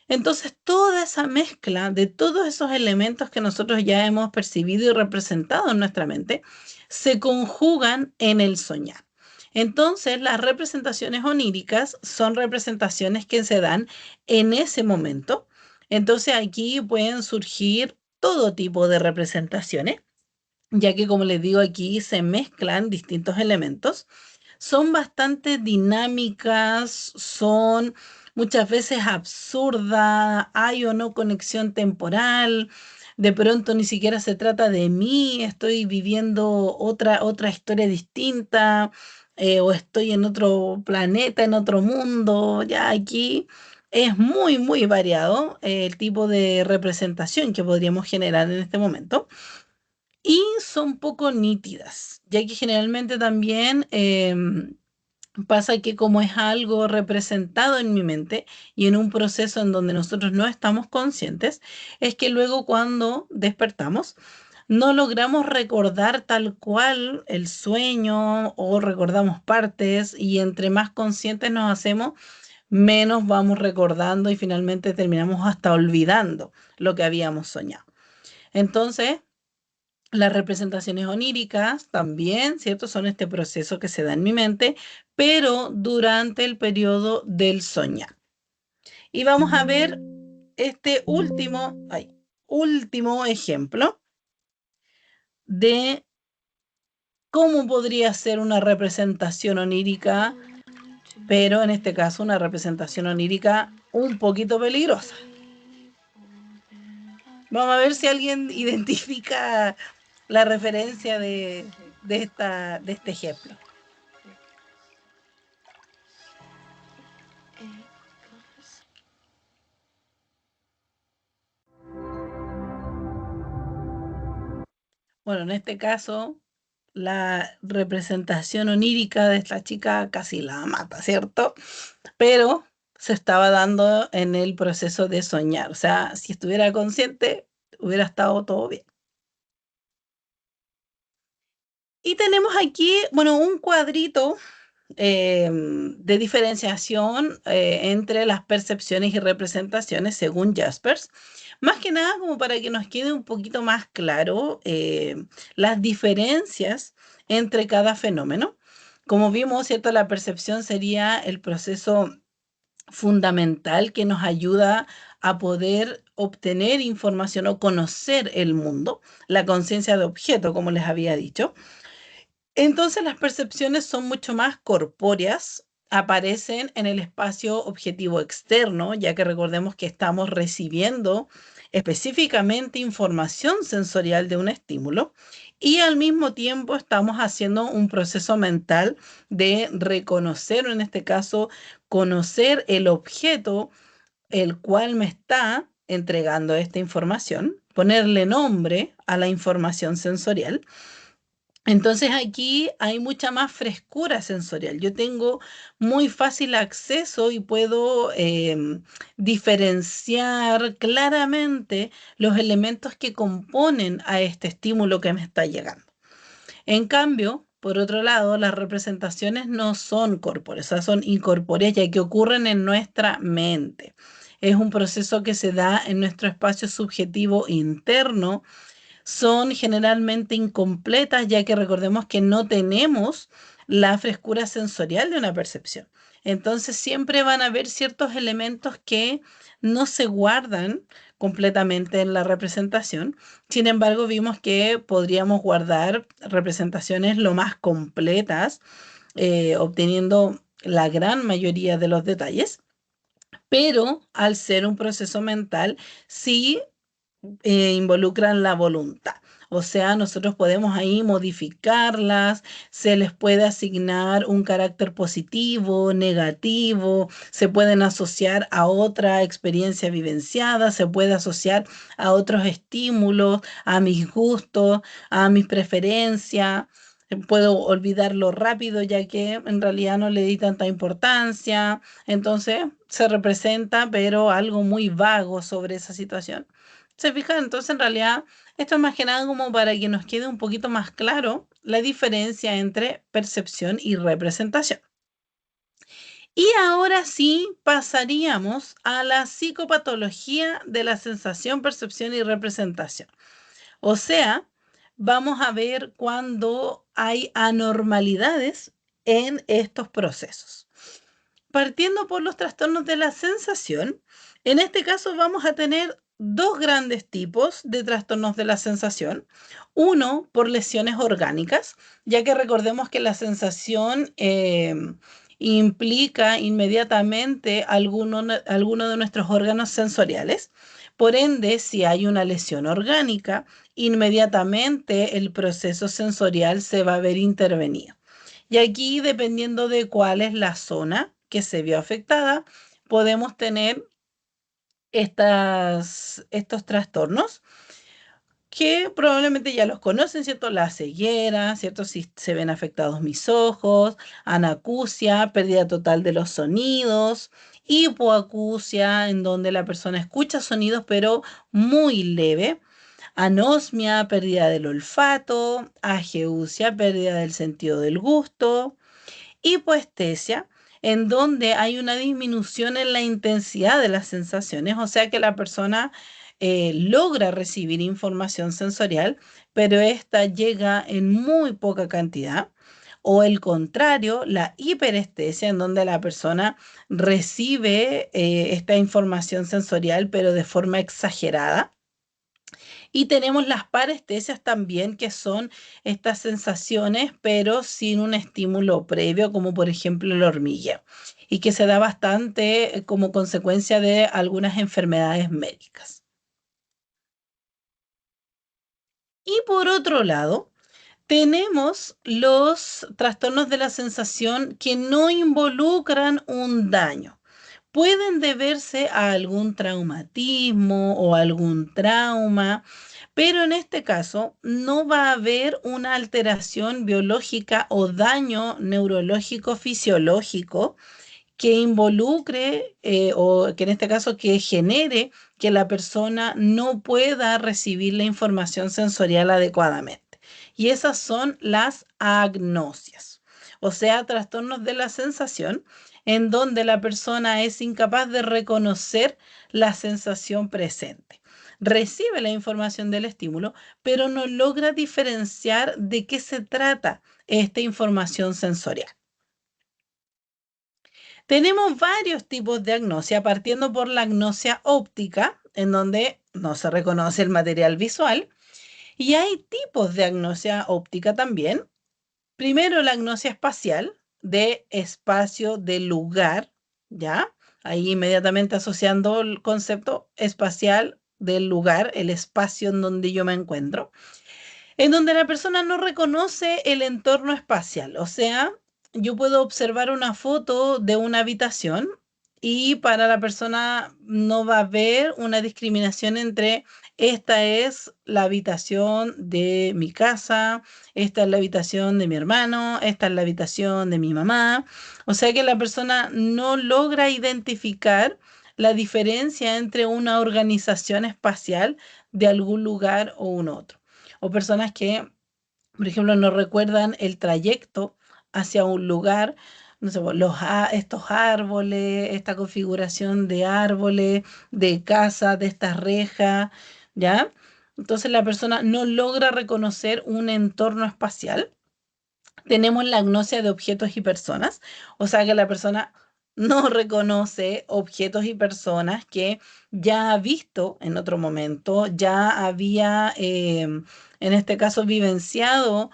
S1: Entonces, toda esa mezcla de todos esos elementos que nosotros ya hemos percibido y representado en nuestra mente, se conjugan en el soñar. Entonces, las representaciones oníricas son representaciones que se dan en ese momento. Entonces, aquí pueden surgir todo tipo de representaciones, ya que, como les digo, aquí se mezclan distintos elementos. Son bastante dinámicas, son muchas veces absurdas, hay o no conexión temporal, de pronto ni siquiera se trata de mí, estoy viviendo otra historia distinta, o estoy en otro planeta, en otro mundo, ya aquí es muy, muy variado el tipo de representación que podríamos generar en este momento. Y son poco nítidas, ya que generalmente también pasa que como es algo representado en mi mente y en un proceso en donde nosotros no estamos conscientes, es que luego cuando despertamos no logramos recordar tal cual el sueño o recordamos partes, y entre más conscientes nos hacemos, menos vamos recordando y finalmente terminamos hasta olvidando lo que habíamos soñado. Entonces, las representaciones oníricas también, ¿cierto? Son este proceso que se da en mi mente, pero durante el periodo del soñar. Y vamos a ver este último ejemplo de cómo podría ser una representación onírica, pero en este caso una representación onírica un poquito peligrosa. Vamos a ver si alguien identifica la referencia de este ejemplo. Bueno, en este caso, la representación onírica de esta chica casi la mata, ¿cierto? Pero se estaba dando en el proceso de soñar. O sea, si estuviera consciente, hubiera estado todo bien. Y tenemos aquí, bueno, un cuadrito de diferenciación entre las percepciones y representaciones según Jaspers. Más que nada como para que nos quede un poquito más claro las diferencias entre cada fenómeno. Como vimos, ¿cierto? La percepción sería el proceso fundamental que nos ayuda a poder obtener información o conocer el mundo, la conciencia de objeto, como les había dicho. Entonces las percepciones son mucho más corpóreas, aparecen en el espacio objetivo externo, ya que recordemos que estamos recibiendo específicamente información sensorial de un estímulo, y al mismo tiempo estamos haciendo un proceso mental de reconocer, o en este caso, conocer el objeto el cual me está entregando esta información, ponerle nombre a la información sensorial. Entonces aquí hay mucha más frescura sensorial. Yo tengo muy fácil acceso y puedo diferenciar claramente los elementos que componen a este estímulo que me está llegando. En cambio, por otro lado, las representaciones no son corpóreas, o sea, son incorpóreas, ya que ocurren en nuestra mente. Es un proceso que se da en nuestro espacio subjetivo interno. Son generalmente incompletas, ya que recordemos que no tenemos la frescura sensorial de una percepción. Entonces siempre van a haber ciertos elementos que no se guardan completamente en la representación. Sin embargo, vimos que podríamos guardar representaciones lo más completas, obteniendo la gran mayoría de los detalles. Pero al ser un proceso mental, sí involucran la voluntad. O sea, nosotros podemos ahí modificarlas, se les puede asignar un carácter positivo, negativo, se pueden asociar a otra experiencia vivenciada, se puede asociar a otros estímulos, a mis gustos, a mis preferencias. Puedo olvidarlo rápido ya que en realidad no le di tanta importancia. Entonces se representa, pero algo muy vago sobre esa situación. ¿Se fijan? Entonces en realidad esto es más que nada como para que nos quede un poquito más claro la diferencia entre percepción y representación. Y ahora sí pasaríamos a la psicopatología de la sensación, percepción y representación. O sea, vamos a ver cuando hay anormalidades en estos procesos. Partiendo por los trastornos de la sensación, en este caso vamos a tener dos grandes tipos de trastornos de la sensación. Uno por lesiones orgánicas, ya que recordemos que la sensación implica inmediatamente alguno de nuestros órganos sensoriales. Por ende, si hay una lesión orgánica, inmediatamente el proceso sensorial se va a ver intervenido. Y aquí, dependiendo de cuál es la zona que se vio afectada, podemos tener estos trastornos que probablemente ya los conocen, ¿cierto? La ceguera, ¿cierto? Si se ven afectados mis ojos, anacusia, pérdida total de los sonidos, hipoacusia, en donde la persona escucha sonidos pero muy leve, anosmia, pérdida del olfato, ageusia, pérdida del sentido del gusto, hipoestesia, en donde hay una disminución en la intensidad de las sensaciones, o sea que la persona logra recibir información sensorial, pero esta llega en muy poca cantidad. O el contrario, la hiperestesia, en donde la persona recibe esta información sensorial, pero de forma exagerada. Y tenemos las parestesias también, que son estas sensaciones, pero sin un estímulo previo, como por ejemplo el hormigueo, y que se da bastante como consecuencia de algunas enfermedades médicas. Y por otro lado, tenemos los trastornos de la sensación que no involucran un daño. Pueden deberse a algún traumatismo o algún trauma, pero en este caso no va a haber una alteración biológica o daño neurológico fisiológico que involucre o que en este caso que genere que la persona no pueda recibir la información sensorial adecuadamente. Y esas son las agnosias, o sea, trastornos de la sensación en donde la persona es incapaz de reconocer la sensación presente. Recibe la información del estímulo, pero no logra diferenciar de qué se trata esta información sensorial. Tenemos varios tipos de agnosia, partiendo por la agnosia óptica, en donde no se reconoce el material visual, y hay tipos de agnosia óptica también. Primero, la agnosia espacial, de espacio, de lugar, ¿ya? Ahí inmediatamente asociando el concepto espacial del lugar, el espacio en donde yo me encuentro, en donde la persona no reconoce el entorno espacial. O sea, yo puedo observar una foto de una habitación y para la persona no va a haber una discriminación entre esta es la habitación de mi casa, esta es la habitación de mi hermano, esta es la habitación de mi mamá. O sea que la persona no logra identificar la diferencia entre una organización espacial de algún lugar o un otro. O personas que, por ejemplo, no recuerdan el trayecto hacia un lugar, no sé, estos árboles, esta configuración de árboles, de casa, de estas rejas, ¿ya? Entonces la persona no logra reconocer un entorno espacial. Tenemos la agnosia de objetos y personas, o sea que la persona no reconoce objetos y personas que ya ha visto en otro momento, ya había, en este caso, vivenciado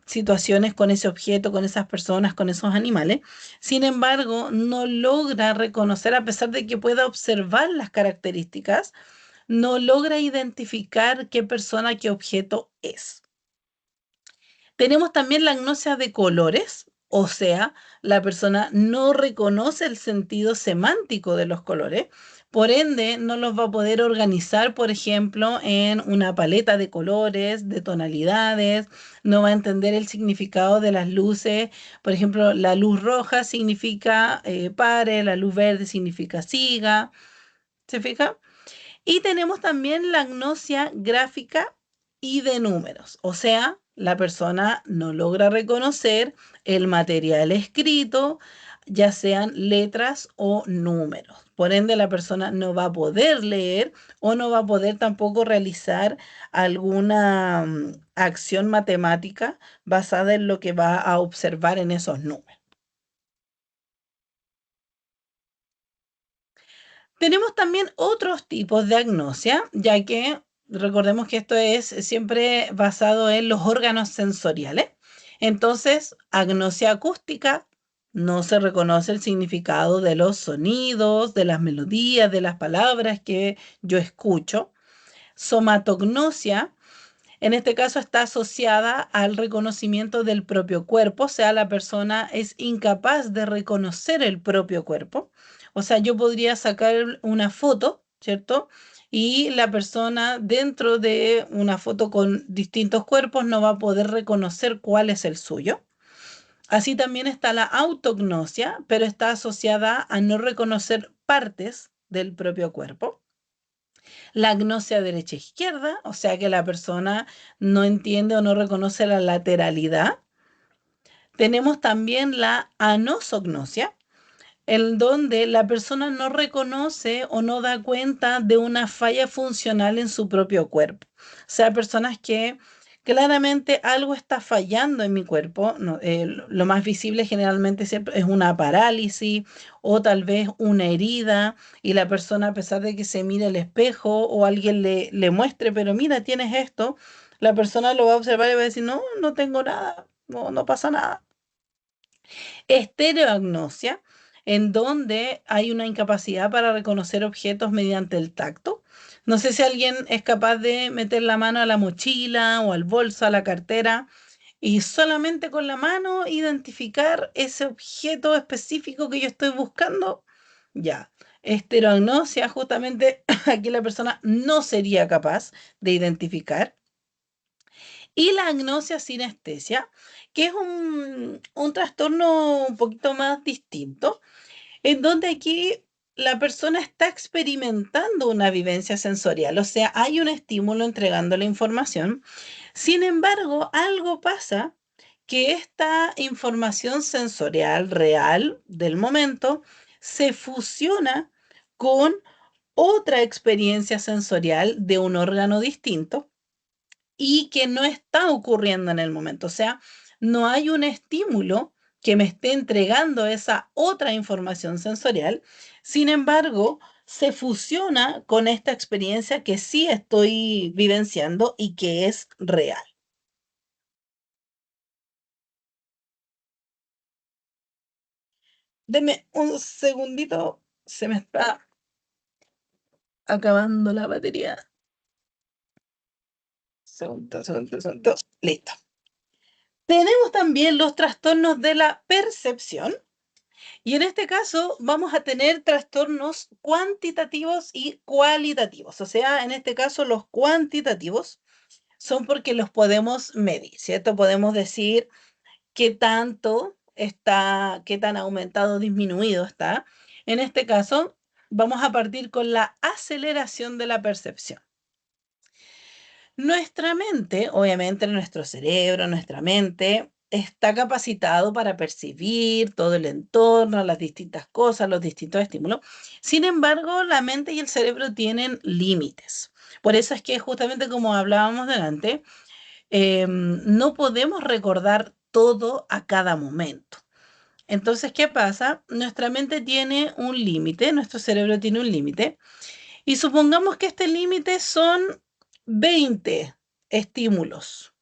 S1: situaciones con ese objeto, con esas personas, con esos animales. Sin embargo, no logra reconocer, a pesar de que pueda observar las características, no logra identificar qué persona, qué objeto es. Tenemos también la agnosia de colores, o sea, la persona no reconoce el sentido semántico de los colores, por ende no los va a poder organizar, por ejemplo, en una paleta de colores, de tonalidades, no va a entender el significado de las luces. Por ejemplo, la luz roja significa pare, la luz verde significa siga, ¿se fija? Y tenemos también la agnosia gráfica y de números, o sea, la persona no logra reconocer el material escrito, ya sean letras o números. Por ende, la persona no va a poder leer o no va a poder tampoco realizar alguna acción matemática basada en lo que va a observar en esos números. Tenemos también otros tipos de agnosia, ya que recordemos que esto es siempre basado en los órganos sensoriales. Entonces, agnosia acústica, no se reconoce el significado de los sonidos, de las melodías, de las palabras que yo escucho. Somatognosia, en este caso está asociada al reconocimiento del propio cuerpo, o sea, la persona es incapaz de reconocer el propio cuerpo. O sea, yo podría sacar una foto, ¿cierto? Y la persona dentro de una foto con distintos cuerpos no va a poder reconocer cuál es el suyo. Así también está la autognosia, pero está asociada a no reconocer partes del propio cuerpo. La agnosia derecha-izquierda, o sea que la persona no entiende o no reconoce la lateralidad. Tenemos también la anosognosia, en donde la persona no reconoce o no da cuenta de una falla funcional en su propio cuerpo. O sea, personas que claramente algo está fallando en mi cuerpo. Lo más visible generalmente siempre es una parálisis o tal vez una herida y la persona, a pesar de que se mire al espejo o alguien le muestre, pero mira, tienes esto, la persona lo va a observar y va a decir, no, no tengo nada, no pasa nada. Estereoagnosia, en donde hay una incapacidad para reconocer objetos mediante el tacto. No sé si alguien es capaz de meter la mano a la mochila o al bolso, a la cartera, y solamente con la mano identificar ese objeto específico que yo estoy buscando. Ya. Estereoagnosia, justamente aquí la persona no sería capaz de identificar. Y la agnosia sinestesia, que es un trastorno un poquito más distinto, en donde aquí la persona está experimentando una vivencia sensorial, o sea, hay un estímulo entregando la información. Sin embargo, algo pasa que esta información sensorial real del momento se fusiona con otra experiencia sensorial de un órgano distinto y que no está ocurriendo en el momento. O sea, no hay un estímulo que me esté entregando esa otra información sensorial. Sin embargo, se fusiona con esta experiencia que sí estoy vivenciando y que es real. Deme un segundito, se me está acabando la batería. Segundo. Listo. Tenemos también los trastornos de la percepción. Y en este caso vamos a tener trastornos cuantitativos y cualitativos. O sea, en este caso los cuantitativos son porque los podemos medir, ¿cierto? Podemos decir qué tanto está, qué tan aumentado o disminuido está. En este caso vamos a partir con la aceleración de la percepción. Nuestra mente, obviamente nuestro cerebro, nuestra mente, está capacitado para percibir todo el entorno, las distintas cosas, los distintos estímulos. Sin embargo, la mente y el cerebro tienen límites. Por eso es que justamente como hablábamos delante, no podemos recordar todo a cada momento. Entonces, ¿qué pasa? Nuestra mente tiene un límite, nuestro cerebro tiene un límite. Y supongamos que este límite son 20 estímulos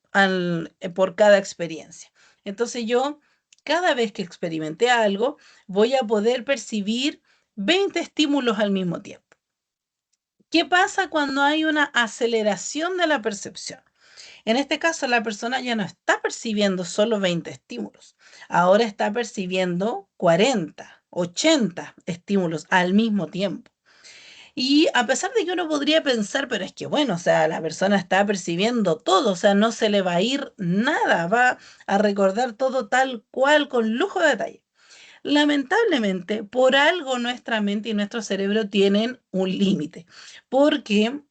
S1: por cada experiencia. Entonces yo, cada vez que experimente algo, voy a poder percibir 20 estímulos al mismo tiempo. ¿Qué pasa cuando hay una aceleración de la percepción? En este caso, la persona ya no está percibiendo solo 20 estímulos, ahora está percibiendo 40, 80 estímulos al mismo tiempo. Y a pesar de que uno podría pensar, pero es que bueno, o sea, la persona está percibiendo todo, o sea, no se le va a ir nada, va a recordar todo tal cual, con lujo de detalle. Lamentablemente, por algo nuestra mente y nuestro cerebro tienen un límite, porque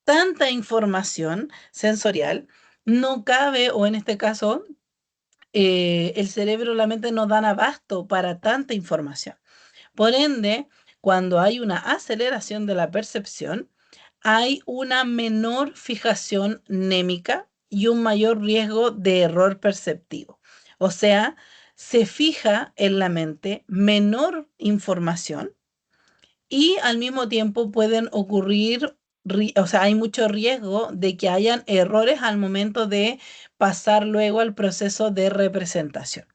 S1: tanta información sensorial no cabe, o en este caso, el cerebro, la mente no dan abasto para tanta información. Por ende, cuando hay una aceleración de la percepción, hay una menor fijación némica y un mayor riesgo de error perceptivo. O sea, se fija en la mente menor información y al mismo tiempo pueden ocurrir, o sea, hay mucho riesgo de que hayan errores al momento de pasar luego al proceso de representación,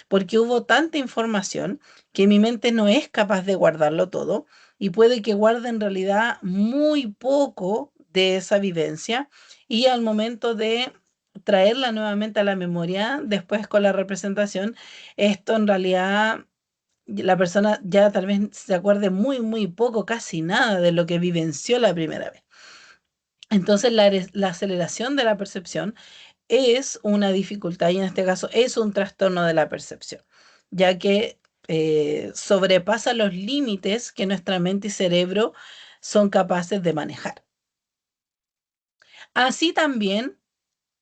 S1: porque hubo tanta información que mi mente no es capaz de guardarlo todo y puede que guarde en realidad muy poco de esa vivencia y al momento de traerla nuevamente a la memoria, después con la representación, esto en realidad la persona ya tal vez se acuerde muy, muy poco, casi nada de lo que vivenció la primera vez. Entonces, la aceleración de la percepción es una dificultad y en este caso es un trastorno de la percepción, ya que sobrepasa los límites que nuestra mente y cerebro son capaces de manejar. Así también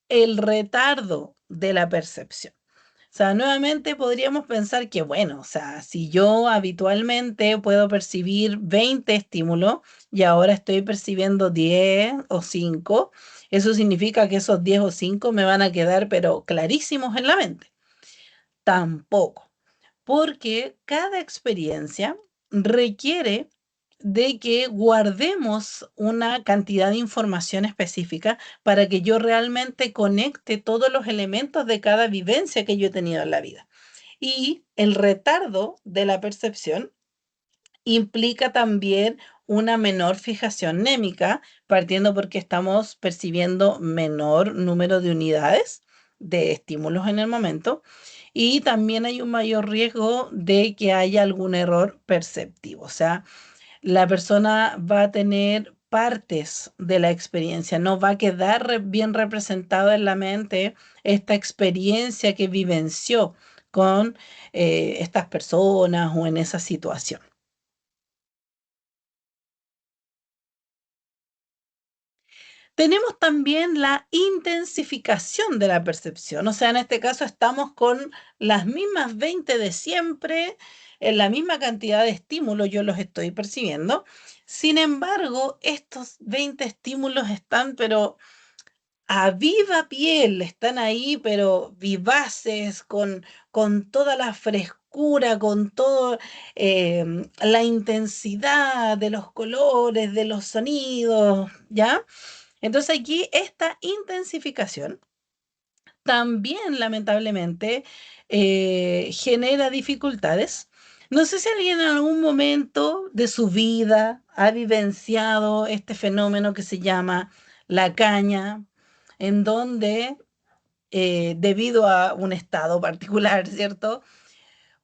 S1: el retardo de la percepción. O sea, nuevamente podríamos pensar que, bueno, o sea, si yo habitualmente puedo percibir 20 estímulos y ahora estoy percibiendo 10 o 5, eso significa que esos 10 o 5 me van a quedar, pero clarísimos en la mente. Tampoco, porque cada experiencia requiere de que guardemos una cantidad de información específica para que yo realmente conecte todos los elementos de cada vivencia que yo he tenido en la vida. Y el retardo de la percepción implica también una menor fijación némica, partiendo porque estamos percibiendo menor número de unidades de estímulos en el momento, y también hay un mayor riesgo de que haya algún error perceptivo. O sea, la persona va a tener partes de la experiencia, no va a quedar bien representada en la mente esta experiencia que vivenció con estas personas o en esa situación. Tenemos también la intensificación de la percepción, o sea, en este caso estamos con las mismas 20 de siempre, en la misma cantidad de estímulos yo los estoy percibiendo. Sin embargo, estos 20 estímulos están, pero a viva piel, están ahí, pero vivaces, con toda la frescura, con toda la intensidad de los colores, de los sonidos, ¿ya? Entonces aquí esta intensificación también lamentablemente genera dificultades. No sé si alguien en algún momento de su vida ha vivenciado este fenómeno que se llama la caña, en donde debido a un estado particular, ¿cierto?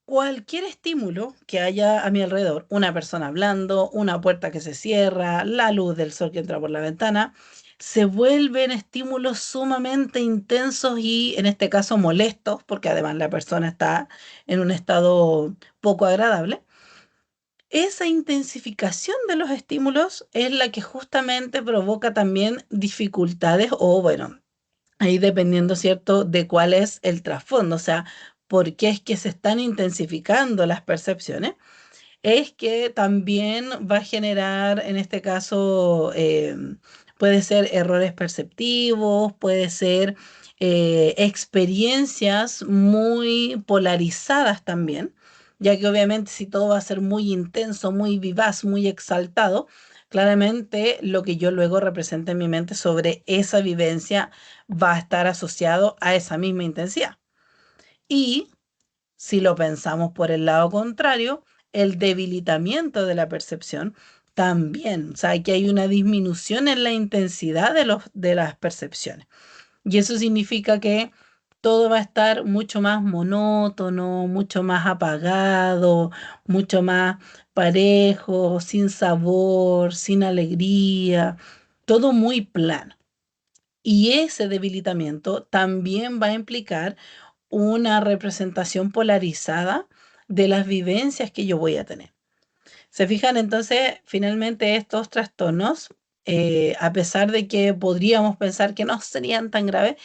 S1: Cualquier estímulo que haya a mi alrededor, una persona hablando, una puerta que se cierra, la luz del sol que entra por la ventana, se vuelven estímulos sumamente intensos y en este caso molestos, porque además la persona está en un estado poco agradable. Esa intensificación de los estímulos es la que justamente provoca también dificultades o, bueno, ahí dependiendo, ¿cierto?, de cuál es el trasfondo, o sea, por qué es que se están intensificando las percepciones, es que también va a generar, en este caso, puede ser errores perceptivos, puede ser experiencias muy polarizadas también, ya que obviamente si todo va a ser muy intenso, muy vivaz, muy exaltado, claramente lo que yo luego represente en mi mente sobre esa vivencia va a estar asociado a esa misma intensidad. Y si lo pensamos por el lado contrario, el debilitamiento de la percepción también. O sea, aquí hay una disminución en la intensidad de las percepciones. Y eso significa que todo va a estar mucho más monótono, mucho más apagado, mucho más parejo, sin sabor, sin alegría, todo muy plano. Y ese debilitamiento también va a implicar una representación polarizada de las vivencias que yo voy a tener. ¿Se fijan? Entonces, finalmente estos trastornos, a pesar de que podríamos pensar que no serían tan graves,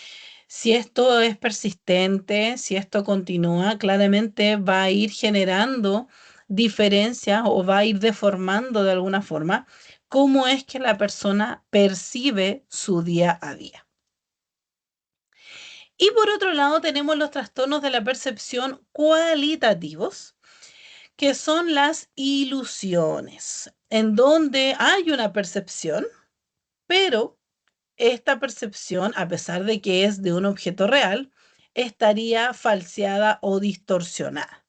S1: si esto es persistente, si esto continúa, claramente va a ir generando diferencias o va a ir deformando de alguna forma cómo es que la persona percibe su día a día. Y por otro lado tenemos los trastornos de la percepción cualitativos, que son las ilusiones, en donde hay una percepción, pero esta percepción, a pesar de que es de un objeto real, estaría falseada o distorsionada.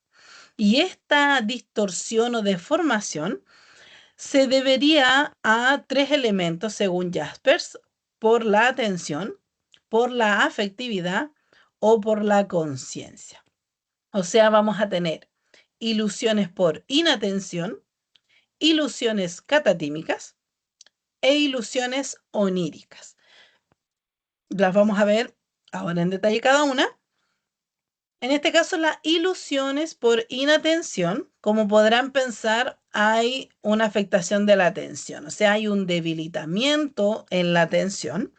S1: Y esta distorsión o deformación se debería a tres elementos, según Jaspers: por la atención, por la afectividad o por la conciencia. O sea, vamos a tener ilusiones por inatención, ilusiones catatímicas e ilusiones oníricas. Las vamos a ver ahora en detalle cada una. En este caso, las ilusiones por inatención, como podrán pensar, hay una afectación de la atención, o sea, hay un debilitamiento en la atención,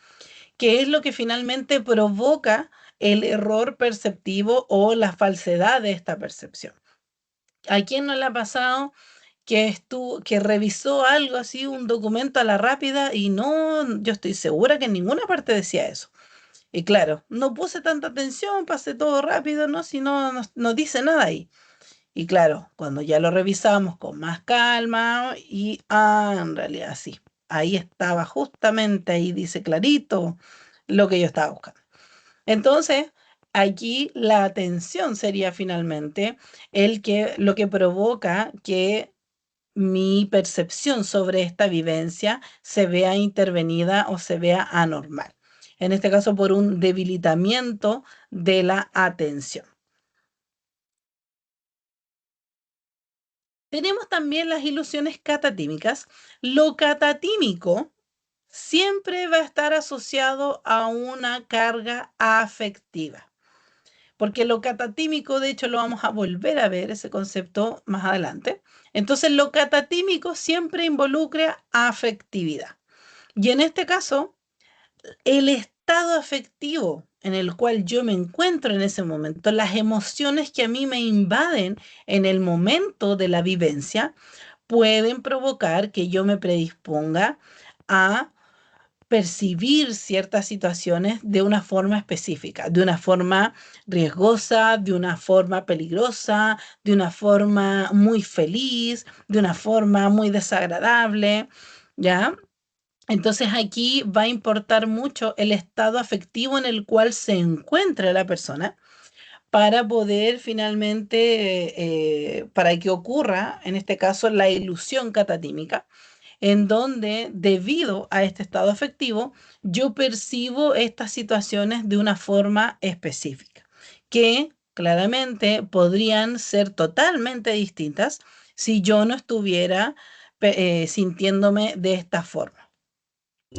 S1: que es lo que finalmente provoca el error perceptivo o la falsedad de esta percepción. ¿A quién no le ha pasado que revisó algo así, un documento a la rápida, y no, yo estoy segura que en ninguna parte decía eso? Y claro, no puse tanta atención, pasé todo rápido, ¿no? Si no dice nada ahí. Y claro, cuando ya lo revisamos con más calma y, en realidad sí, ahí estaba justamente, ahí dice clarito lo que yo estaba buscando. Entonces, aquí la atención sería finalmente lo que provoca que mi percepción sobre esta vivencia se vea intervenida o se vea anormal. En este caso, por un debilitamiento de la atención. Tenemos también las ilusiones catatímicas. Lo catatímico siempre va a estar asociado a una carga afectiva, porque lo catatímico, de hecho, lo vamos a volver a ver ese concepto más adelante. Entonces, lo catatímico siempre involucra afectividad. Y en este caso, el estado afectivo en el cual yo me encuentro en ese momento, las emociones que a mí me invaden en el momento de la vivencia, pueden provocar que yo me predisponga a percibir ciertas situaciones de una forma específica, de una forma riesgosa, de una forma peligrosa, de una forma muy feliz, de una forma muy desagradable, ¿ya? Entonces aquí va a importar mucho el estado afectivo en el cual se encuentra la persona para poder finalmente, para que ocurra, en este caso, la ilusión catatímica, en donde debido a este estado afectivo, yo percibo estas situaciones de una forma específica, que claramente podrían ser totalmente distintas si yo no estuviera sintiéndome de esta forma.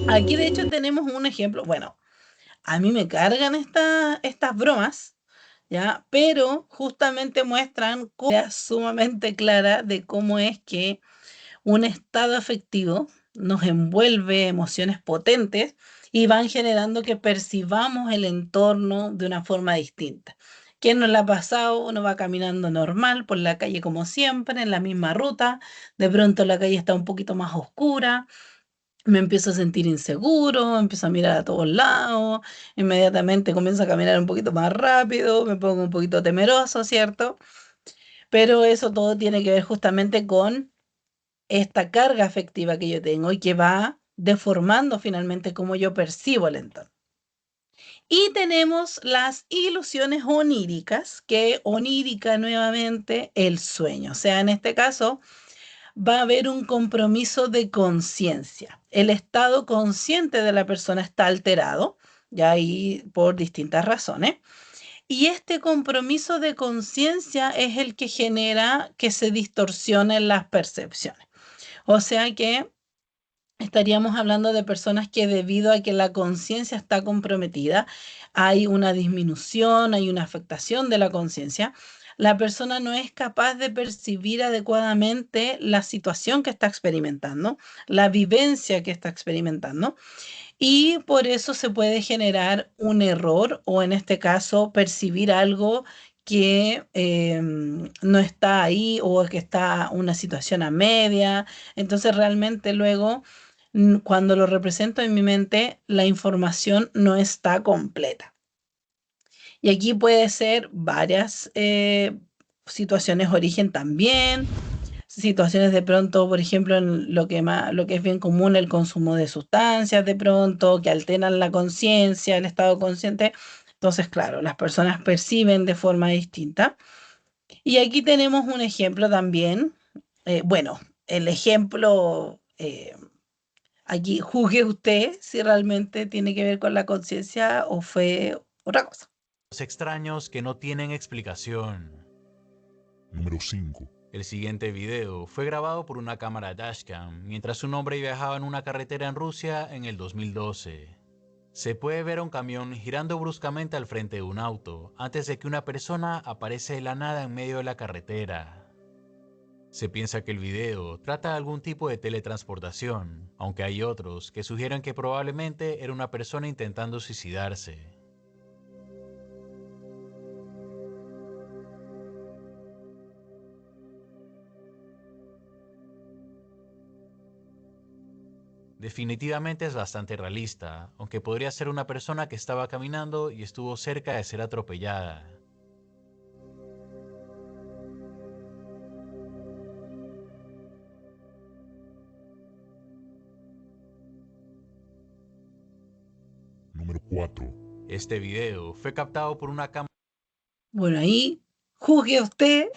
S1: Aquí de hecho tenemos un ejemplo, bueno, a mí me cargan estas bromas, ¿ya? Pero justamente muestran sumamente clara de cómo es que un estado afectivo nos envuelve emociones potentes y van generando que percibamos el entorno de una forma distinta. ¿Quién no le ha pasado? Uno va caminando normal por la calle como siempre, en la misma ruta, de pronto la calle está un poquito más oscura, me empiezo a sentir inseguro, empiezo a mirar a todos lados, inmediatamente comienzo a caminar un poquito más rápido, me pongo un poquito temeroso, ¿cierto? Pero eso todo tiene que ver justamente con esta carga afectiva que yo tengo y que va deformando finalmente cómo yo percibo el entorno. Y tenemos las ilusiones oníricas, que onírica nuevamente el sueño. O sea, en este caso va a haber un compromiso de conciencia. El estado consciente de la persona está alterado, ya ahí por distintas razones. Y este compromiso de conciencia es el que genera que se distorsionen las percepciones. O sea que estaríamos hablando de personas que debido a que la conciencia está comprometida, hay una disminución, hay una afectación de la conciencia. La persona no es capaz de percibir adecuadamente la situación que está experimentando, la vivencia que está experimentando, y por eso se puede generar un error o en este caso percibir algo que no está ahí o que está una situación a media. Entonces realmente luego cuando lo represento en mi mente, la información no está completa. Y aquí puede ser varias situaciones origen también, situaciones de pronto, por ejemplo, en lo que es bien común, el consumo de sustancias de pronto, que alteran la conciencia, el estado consciente. Entonces, claro, las personas perciben de forma distinta. Y aquí tenemos un ejemplo también. Bueno, el ejemplo, aquí juzgue usted si realmente tiene que ver con la conciencia o fue otra cosa.
S18: Los extraños que no tienen explicación.
S19: Número 5.
S18: El siguiente video fue grabado por una cámara dashcam mientras un hombre viajaba en una carretera en Rusia en el 2012. Se puede ver a un camión girando bruscamente al frente de un auto antes de que una persona aparece de la nada en medio de la carretera. Se piensa que el video trata de algún tipo de teletransportación, aunque hay otros que sugieren que probablemente era una persona intentando suicidarse. Definitivamente es bastante realista, aunque podría ser una persona que estaba caminando y estuvo cerca de ser atropellada.
S19: Número 4.
S18: Este video fue captado por una cámara.
S1: Bueno, ahí juzgue usted.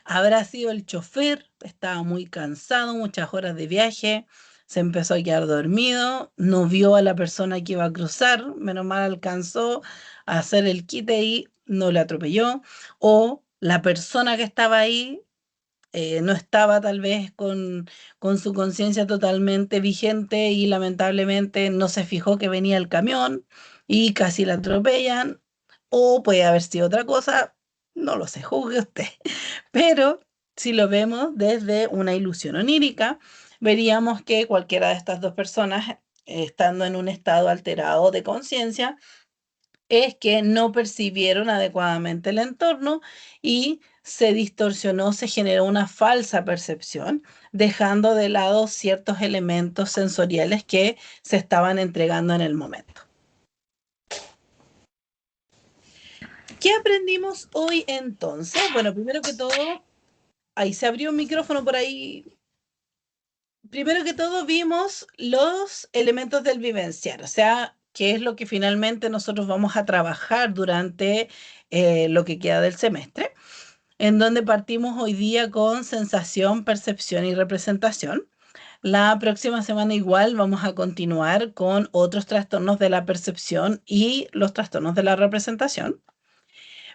S1: Habrá sido el chofer, estaba muy cansado, muchas horas de viaje, se empezó a quedar dormido, no vio a la persona que iba a cruzar, menos mal alcanzó a hacer el quite y no le atropelló, o la persona que estaba ahí no estaba tal vez con su conciencia totalmente vigente y lamentablemente no se fijó que venía el camión y casi la atropellan, o puede haber sido otra cosa, no lo sé, juzgue usted. Pero si lo vemos desde una ilusión onírica, veríamos que cualquiera de estas dos personas, estando en un estado alterado de conciencia, es que no percibieron adecuadamente el entorno y se distorsionó, se generó una falsa percepción, dejando de lado ciertos elementos sensoriales que se estaban entregando en el momento. ¿Qué aprendimos hoy entonces? Bueno, primero que todo, ahí se abrió un micrófono por ahí. Primero que todo vimos los elementos del vivenciar, o sea, qué es lo que finalmente nosotros vamos a trabajar durante lo que queda del semestre, en donde partimos hoy día con sensación, percepción y representación. La próxima semana igual vamos a continuar con otros trastornos de la percepción y los trastornos de la representación.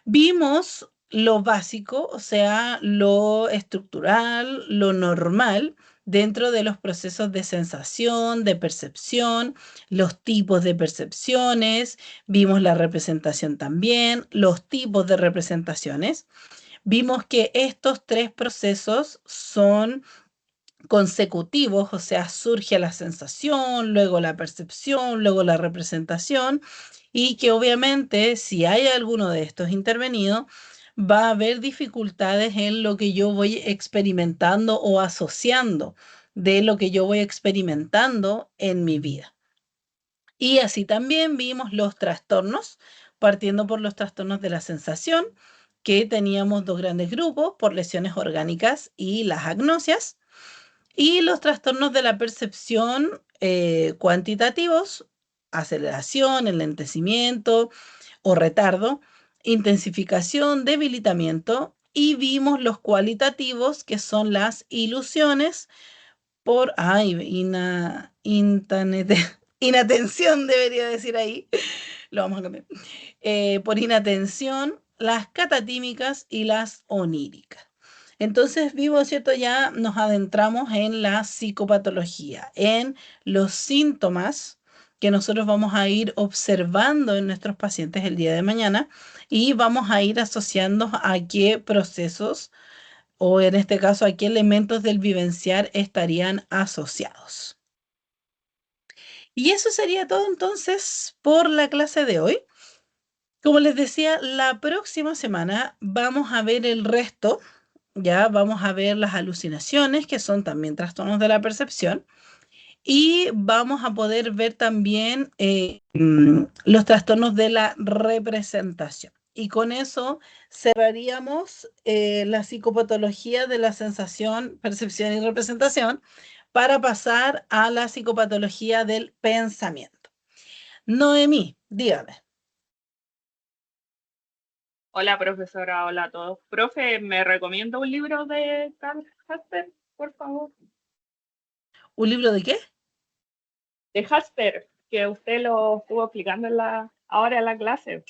S1: Vimos lo básico, o sea, lo estructural, lo normal dentro de los procesos de sensación, de percepción, los tipos de percepciones, vimos la representación también, los tipos de representaciones. Vimos que estos tres procesos son consecutivos, o sea, surge la sensación, luego la percepción, luego la representación, y que obviamente si hay alguno de estos intervenido, va a haber dificultades en lo que yo voy experimentando o asociando de lo que yo voy experimentando en mi vida. Y así también vimos los trastornos, partiendo por los trastornos de la sensación, que teníamos dos grandes grupos, por lesiones orgánicas y las agnosias, y los trastornos de la percepción cuantitativos, aceleración, enlentecimiento o retardo, intensificación, debilitamiento y vimos los cualitativos, que son las ilusiones por, inatención debería decir ahí, lo vamos a cambiar, por inatención, las catatímicas y las oníricas. Entonces, vivo, ¿cierto? Ya nos adentramos en la psicopatología, en los síntomas que nosotros vamos a ir observando en nuestros pacientes el día de mañana y vamos a ir asociando a qué procesos o en este caso a qué elementos del vivenciar estarían asociados. Y eso sería todo entonces por la clase de hoy. Como les decía, la próxima semana vamos a ver el resto, ya vamos a ver las alucinaciones, que son también trastornos de la percepción, y vamos a poder ver también los trastornos de la representación. Y con eso cerraríamos la psicopatología de la sensación, percepción y representación para pasar a la psicopatología del pensamiento. Noemí, dígame.
S6: Hola, profesora, hola a todos. Profe, ¿me recomienda un libro de Karl Jasper, por favor?
S1: ¿Un libro de qué?
S6: De Jasper, que usted lo estuvo explicando ahora en la clase.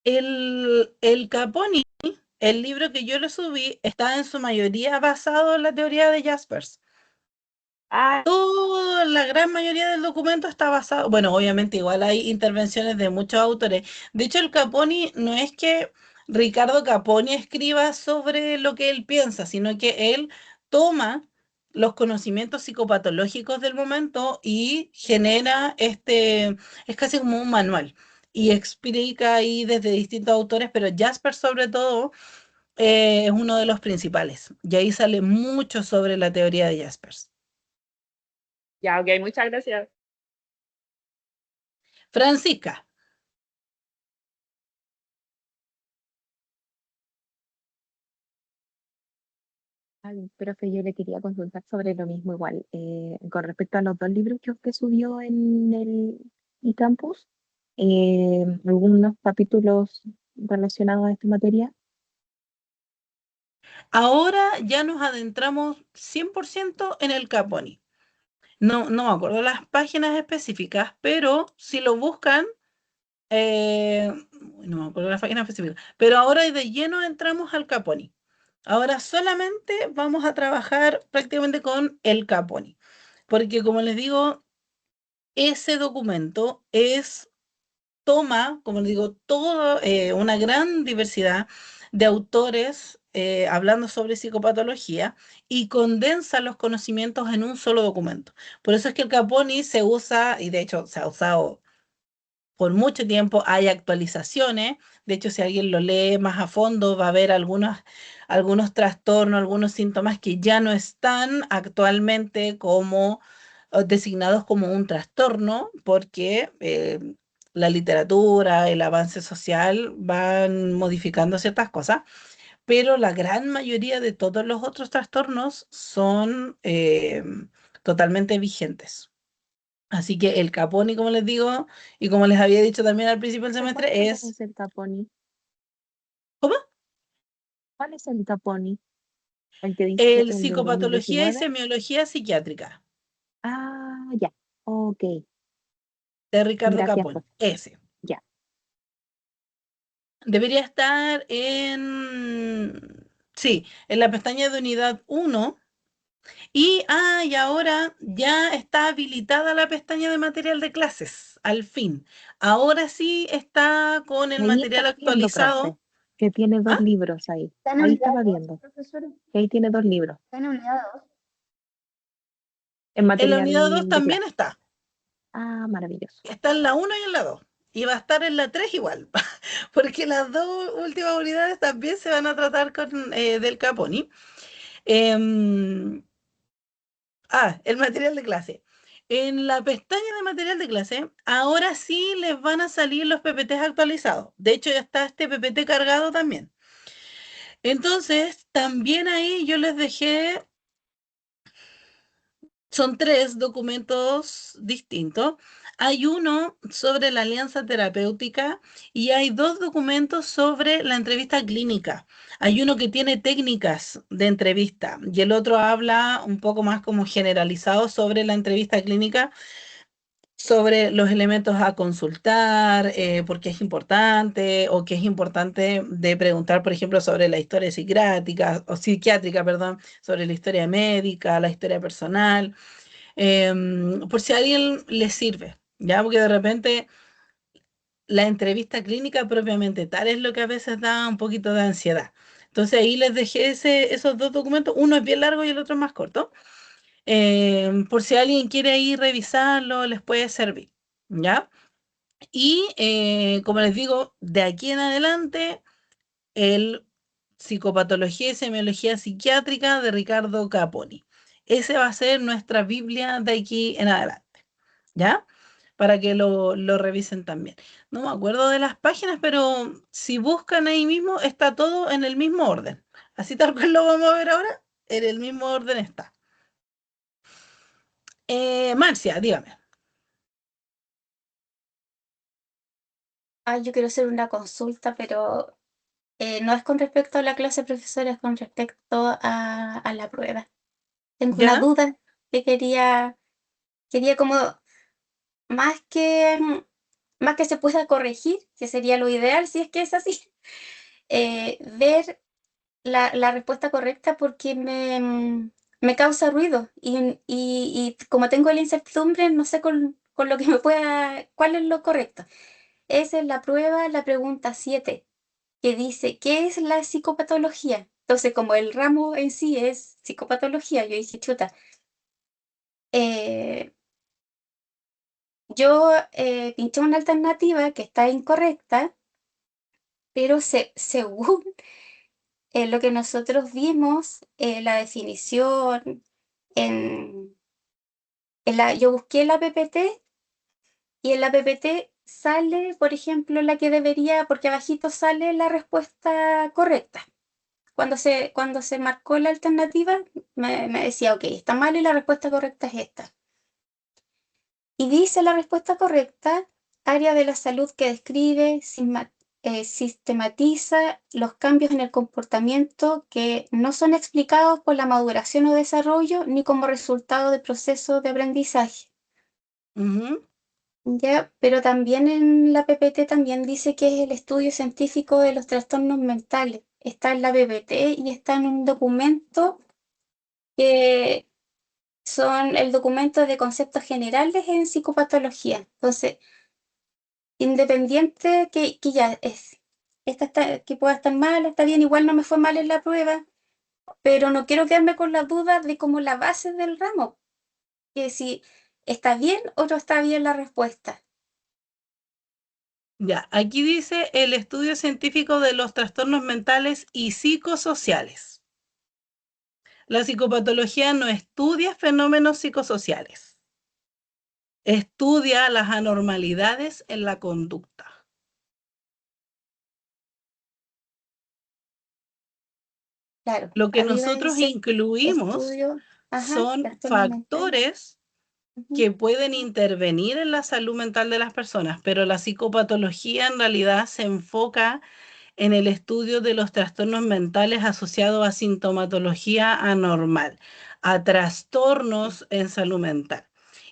S1: El Caponi, el libro que yo le subí, está en su mayoría basado en la teoría de Jaspers. Toda la gran mayoría del documento está basado, bueno, obviamente igual hay intervenciones de muchos autores. De hecho, el Caponi no es que Ricardo Caponi escriba sobre lo que él piensa, sino que él toma los conocimientos psicopatológicos del momento y genera es casi como un manual y explica ahí desde distintos autores, pero Jasper sobre todo es uno de los principales y ahí sale mucho sobre la teoría de Jaspers.
S6: Ya, ok, muchas gracias.
S1: Francisca.
S14: Ay, profe, yo le quería consultar sobre lo mismo igual, con respecto a los dos libros que usted subió en el eCampus, algunos capítulos relacionados a esta materia.
S1: Ahora ya nos adentramos 100% en el Caponi. No me acuerdo las páginas específicas, pero si lo buscan, no me acuerdo las páginas específicas, pero ahora de lleno entramos al Caponi. Ahora solamente vamos a trabajar prácticamente con el Caponi, porque como les digo, ese documento toma, como les digo, toda una gran diversidad de autores hablando sobre psicopatología y condensa los conocimientos en un solo documento. Por eso es que el Caponi se usa, y de hecho se ha usado por mucho tiempo, hay actualizaciones. De hecho, si alguien lo lee más a fondo, va a ver algunos trastornos, algunos síntomas que ya no están actualmente como designados como un trastorno, porque la literatura, el avance social van modificando ciertas cosas, pero la gran mayoría de todos los otros trastornos son totalmente vigentes. Así que el Caponi, como les digo, y como les había dicho también al principio del semestre,
S14: ¿Cuál
S1: es...
S14: el Caponi?
S1: ¿Cómo?
S14: ¿Cuál es el Caponi? El que dice
S1: El
S14: el del
S1: psicopatología y
S14: 2019.
S1: semiología psiquiátrica,
S14: Ah, ya, ok.
S1: de Ricardo
S14: Gracias,
S1: Caponi,
S14: profe.
S1: ese.
S14: Ya.
S1: Debería estar sí, en la pestaña de unidad 1. Y ahora ya está habilitada la pestaña de material de clases, al fin. Ahora sí está con el
S14: Ahí
S1: material
S14: estaba viendo, profe,
S1: actualizado.
S14: que tiene dos
S1: ¿Ah?
S14: libros ahí.
S8: ¿Está en
S14: Ahí
S8: unidad
S14: estaba
S8: 2,
S14: viendo.
S8: profesora?
S14: Que ahí tiene dos libros.
S8: ¿Está en unidad 2?
S14: En
S1: En la
S14: material
S1: unidad 2
S14: de
S1: también
S14: clase.
S1: está.
S14: Ah, maravilloso.
S1: Está en la 1 y en la 2. Y va a estar en la 3 igual, porque las dos últimas unidades también se van a tratar con del Caponi. Em, el material de clase. En la pestaña de material de clase, ahora sí les van a salir los PPTs actualizados. De hecho, ya está este PPT cargado también. Entonces, también ahí yo les dejé, son 3 documentos distintos. Hay uno sobre la alianza terapéutica y hay 2 documentos sobre la entrevista clínica. Hay uno que tiene técnicas de entrevista y el otro habla un poco más como generalizado sobre la entrevista clínica, sobre los elementos a consultar, por qué es importante, o qué es importante de preguntar, por ejemplo, sobre la historia psiquiátrica, perdón, sobre la historia médica, la historia personal, por si a alguien le sirve, ¿ya? Porque de repente la entrevista clínica propiamente tal es lo que a veces da un poquito de ansiedad. Entonces ahí les dejé esos 2 documentos, uno es bien largo y el otro es más corto. Por si alguien quiere ir revisarlo, les puede servir, ¿ya? Y como les digo, de aquí en adelante, el Psicopatología y Semiología Psiquiátrica de Ricardo Caponi. Ese va a ser nuestra Biblia de aquí en adelante, ¿ya? Para que lo revisen también. No me acuerdo de las páginas, pero si buscan ahí mismo, está todo en el mismo orden. Así tal cual lo vamos a ver ahora, en el mismo orden está. Marcia, dígame.
S15: Yo quiero hacer una consulta, pero no es con respecto a la clase, profesora, es con respecto a la prueba. Tengo una
S1: ¿Ya?
S15: duda que quería como, más que, más que se pueda corregir, que sería lo ideal si es que es así, ver la respuesta correcta porque me causa ruido y como tengo la incertidumbre, no sé con lo que me pueda, cuál es lo correcto. Esa es la prueba, la pregunta 7, que dice, ¿qué es la psicopatología? Entonces, como el ramo en sí es psicopatología, yo dije, chuta, yo pinché una alternativa que está incorrecta, pero según lo que nosotros vimos, la definición, en, yo busqué la PPT y en la PPT sale, por ejemplo, la que debería, porque abajito sale la respuesta correcta. Cuando se marcó la alternativa, me decía, ok, está mal y la respuesta correcta es esta. Y dice la respuesta correcta, área de la salud que describe, sistematiza los cambios en el comportamiento que no son explicados por la maduración o desarrollo ni como resultado de procesos de aprendizaje. Ya, pero también en la PPT también dice que es el estudio científico de los trastornos mentales. Está en la PPT y está en un documento que son el documento de conceptos generales en psicopatología. Entonces, independiente que ya es, que pueda estar mal, está bien, igual no me fue mal en la prueba, pero no quiero quedarme con la duda de cómo la base del ramo, que si está bien o no está bien la respuesta.
S1: Ya, aquí dice el estudio científico de los trastornos mentales y psicosociales. La psicopatología no estudia fenómenos psicosociales. Estudia las anormalidades en la conducta.
S15: Claro,
S1: Lo que
S15: arriba
S1: nosotros
S15: dice
S1: incluimos
S15: estudio,
S1: son
S15: trastornos mentales.
S1: factores que pueden intervenir en la salud mental de las personas, pero la psicopatología en realidad se enfoca en el estudio de los trastornos mentales asociados a sintomatología anormal, a trastornos en salud mental.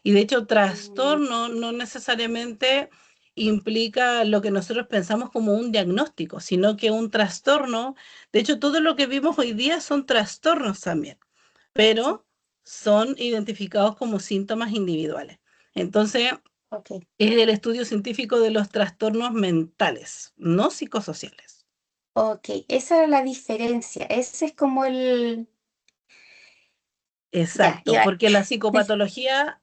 S1: Y de hecho, trastorno no necesariamente implica lo que nosotros pensamos como un diagnóstico, sino que un trastorno, de hecho, todo lo que vimos hoy día son trastornos también, pero son identificados como síntomas individuales. Entonces, es el estudio científico de los trastornos mentales, no psicosociales.
S15: Ok, esa era la diferencia. Ese es como el...
S1: Exacto, porque la psicopatología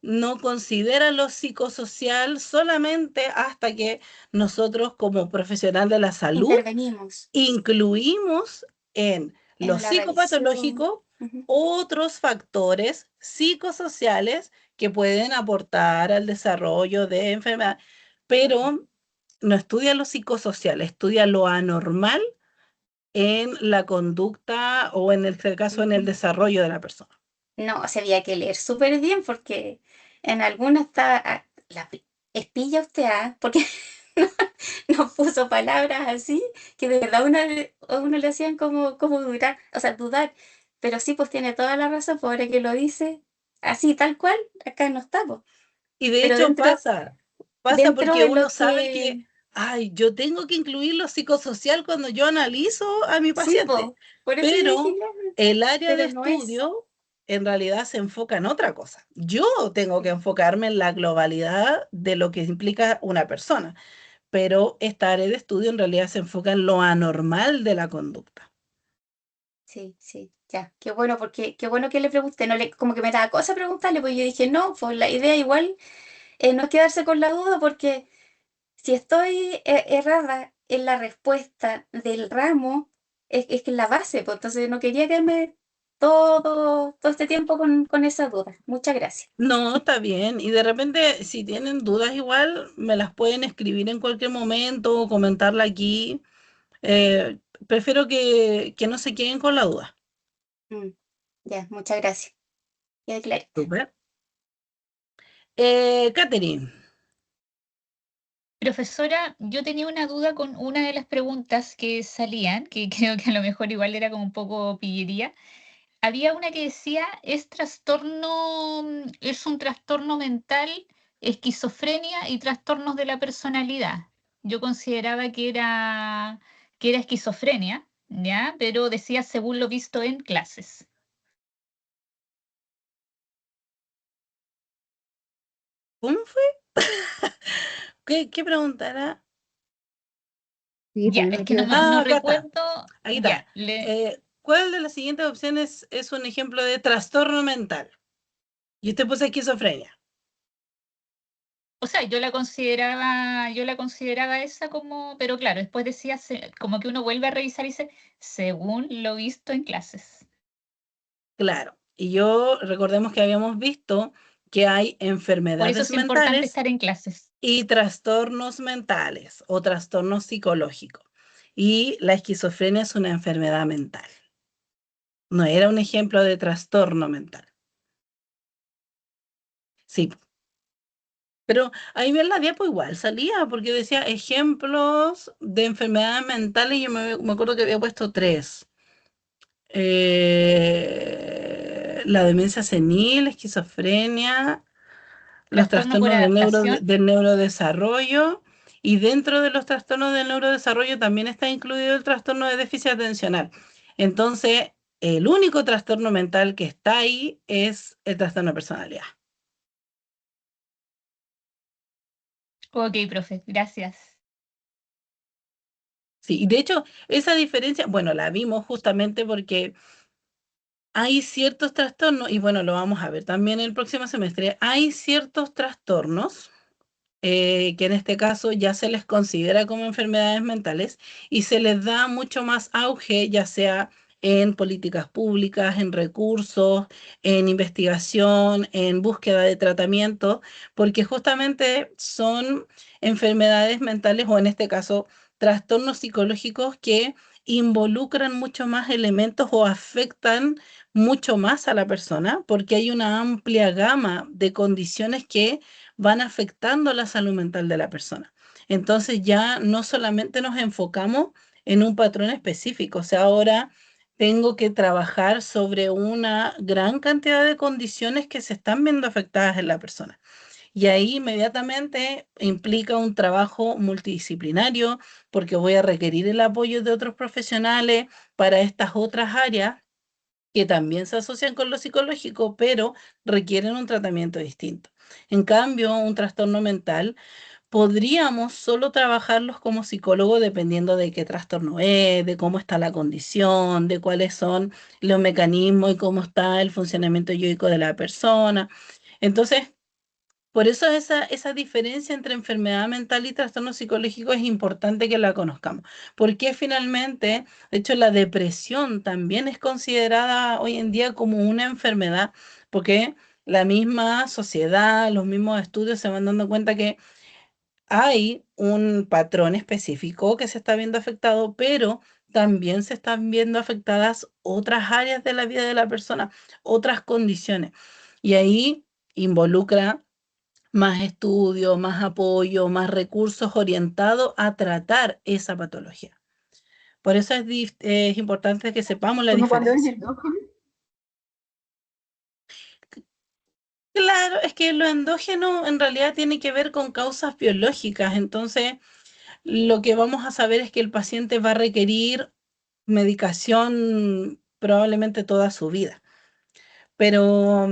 S1: no considera lo psicosocial solamente hasta que nosotros como profesional de la salud
S15: Intervenimos
S1: incluimos en lo
S15: en la revisión.
S1: psicopatológico otros factores psicosociales que pueden aportar al desarrollo de enfermedad, pero no estudia lo psicosocial, estudia lo anormal en la conducta o en este caso en el desarrollo de la persona.
S15: No, se había que leer súper bien porque En algunas está, espilla usted, porque nos puso palabras así, que de verdad a uno le hacían como dudar, o sea, dudar. Pero sí, pues tiene toda la razón, pobre que lo dice, así, tal cual, acá no está, pues.
S1: Y de
S15: Pero
S1: hecho pasa
S15: dentro
S1: porque
S15: de
S1: uno
S15: lo
S1: sabe
S15: que...
S1: que, ay, yo tengo que incluir lo psicosocial cuando yo analizo a mi
S15: Sí,
S1: paciente,
S15: pues, por eso yo dije,
S1: pero
S15: ya,
S1: el área de
S15: pero no es.
S1: estudio en realidad se enfoca en otra cosa. Yo tengo que enfocarme en la globalidad de lo que implica una persona, pero esta área de estudio en realidad se enfoca en lo anormal de la conducta.
S15: Sí, sí, ya, qué bueno, porque qué bueno que le pregunté, no le, como que me daba cosa preguntarle, pues yo dije, no, pues la idea igual no es quedarse con la duda, porque si estoy errada en la respuesta del ramo, es que es la base, pues entonces no quería quedarme todo este tiempo con esa duda. Muchas gracias.
S1: No, está bien. Y de repente, si tienen dudas igual, me las pueden escribir en cualquier momento o comentarla aquí. Eh, Prefiero que no se queden con la duda.
S15: Ya, muchas gracias. Queda clarito.
S1: Súper. Catherine,
S3: Profesora, yo tenía una duda con una de las preguntas que salían, que creo que a lo mejor igual era como un poco pillería. Había una que decía, es un trastorno mental, esquizofrenia y trastornos de la personalidad. Yo consideraba que era esquizofrenia, ¿ya? Pero decía según lo visto en clases.
S1: ¿cómo fue? ¿Qué preguntará?
S8: Sí,
S3: Ya,
S8: también
S3: es
S8: me
S3: que no,
S8: quedé
S3: no
S1: Acá está.
S3: recuerdo.
S1: Ahí
S3: Ya,
S1: está. ¿Cuál de las siguientes opciones es un ejemplo de trastorno mental? Y usted puso esquizofrenia.
S3: o sea, yo la consideraba esa como, pero claro, después decía como que uno vuelve a revisar y dice, según lo visto en clases.
S1: Claro. Y yo recordemos que habíamos visto que hay
S3: Por eso
S1: enfermedades
S3: es importante
S1: mentales
S3: estar en clases.
S1: y trastornos mentales o trastornos psicológicos. Y la esquizofrenia es una enfermedad mental. No era un ejemplo de trastorno mental. Sí, pero ahí en la diapo igual salía, porque decía ejemplos de enfermedades mentales y yo me acuerdo que había puesto 3. La demencia senil, esquizofrenia, los
S3: Trastorno por
S1: trastornos
S3: adaptación.
S1: del neurodesarrollo, y dentro de los trastornos del neurodesarrollo también está incluido el trastorno de déficit atencional. Entonces, el único trastorno mental que está ahí es el trastorno de personalidad.
S3: Ok, profe, gracias.
S1: Sí, y de hecho, esa diferencia, bueno, la vimos justamente porque hay ciertos trastornos, y bueno, lo vamos a ver también el próximo semestre, hay ciertos trastornos que en este caso ya se les considera como enfermedades mentales y se les da mucho más auge, ya sea en políticas públicas, en recursos, en investigación, en búsqueda de tratamiento, porque justamente son enfermedades mentales o en este caso trastornos psicológicos que involucran mucho más elementos o afectan mucho más a la persona, porque hay una amplia gama de condiciones que van afectando la salud mental de la persona. Entonces ya no solamente nos enfocamos en un patrón específico, o sea, ahora tengo que trabajar sobre una gran cantidad de condiciones que se están viendo afectadas en la persona. Y ahí inmediatamente implica un trabajo multidisciplinario porque voy a requerir el apoyo de otros profesionales para estas otras áreas que también se asocian con lo psicológico, pero requieren un tratamiento distinto. En cambio, un trastorno mental podríamos solo trabajarlos como psicólogo dependiendo de qué trastorno es, de cómo está la condición, de cuáles son los mecanismos y cómo está el funcionamiento yoico de la persona. Entonces, por eso esa diferencia entre enfermedad mental y trastorno psicológico es importante que la conozcamos, porque finalmente, de hecho, la depresión también es considerada hoy en día como una enfermedad, porque la misma sociedad, los mismos estudios se van dando cuenta que hay un patrón específico que se está viendo afectado, pero también se están viendo afectadas otras áreas de la vida de la persona, otras condiciones. Y ahí involucra más estudio, más apoyo, más recursos orientados a tratar esa patología. Por eso es importante que sepamos la
S6: Como cuando es
S1: diferencia.
S6: endógeno.
S1: Claro, es que lo endógeno en realidad tiene que ver con causas biológicas, entonces lo que vamos a saber es que el paciente va a requerir medicación probablemente toda su vida. Pero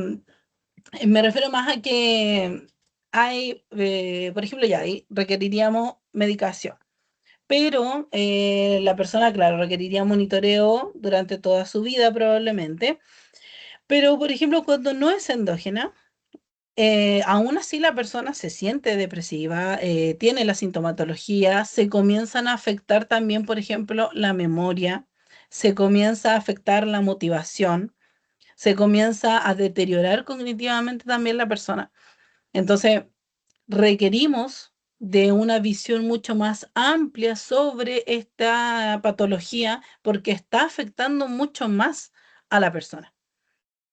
S1: me refiero más a que hay, por ejemplo, ya ahí requeriríamos medicación, pero la persona, claro, requeriría monitoreo durante toda su vida probablemente. Pero, por ejemplo, cuando no es endógena, aún así la persona se siente depresiva, tiene la sintomatología, se comienzan a afectar también, por ejemplo, la memoria, se comienza a afectar la motivación, se comienza a deteriorar cognitivamente también la persona. Entonces, requerimos de una visión mucho más amplia sobre esta patología porque está afectando mucho más a la persona.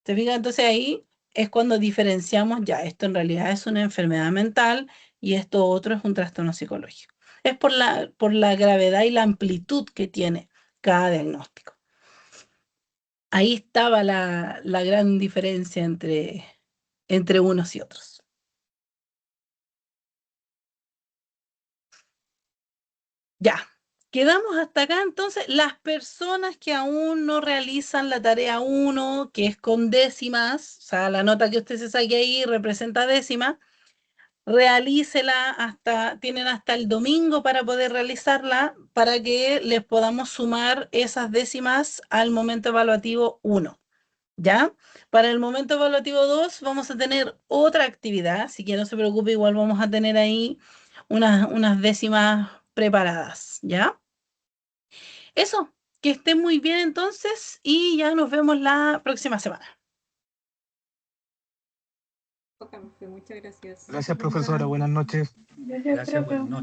S1: ¿Te fijas? Entonces ahí es cuando diferenciamos ya, esto en realidad es una enfermedad mental y esto otro es un trastorno psicológico. Es por la gravedad y la amplitud que tiene cada diagnóstico. Ahí estaba la gran diferencia entre unos y otros. Ya, quedamos hasta acá. Entonces, las personas que aún no realizan la tarea 1, que es con décimas, o sea, la nota que usted se saque ahí representa décimas, realícela tienen hasta el domingo para poder realizarla, para que les podamos sumar esas décimas al momento evaluativo 1. ¿Ya? Para el momento evaluativo 2 vamos a tener otra actividad, así que no se preocupe, igual vamos a tener ahí unas décimas preparadas, ¿ya? Eso, que estén muy bien entonces y ya nos vemos la próxima semana.
S20: Muchas gracias.
S4: Gracias, profesora. Buenas noches.
S6: Gracias,
S2: Gracias,
S6: profe.
S2: buenas noches.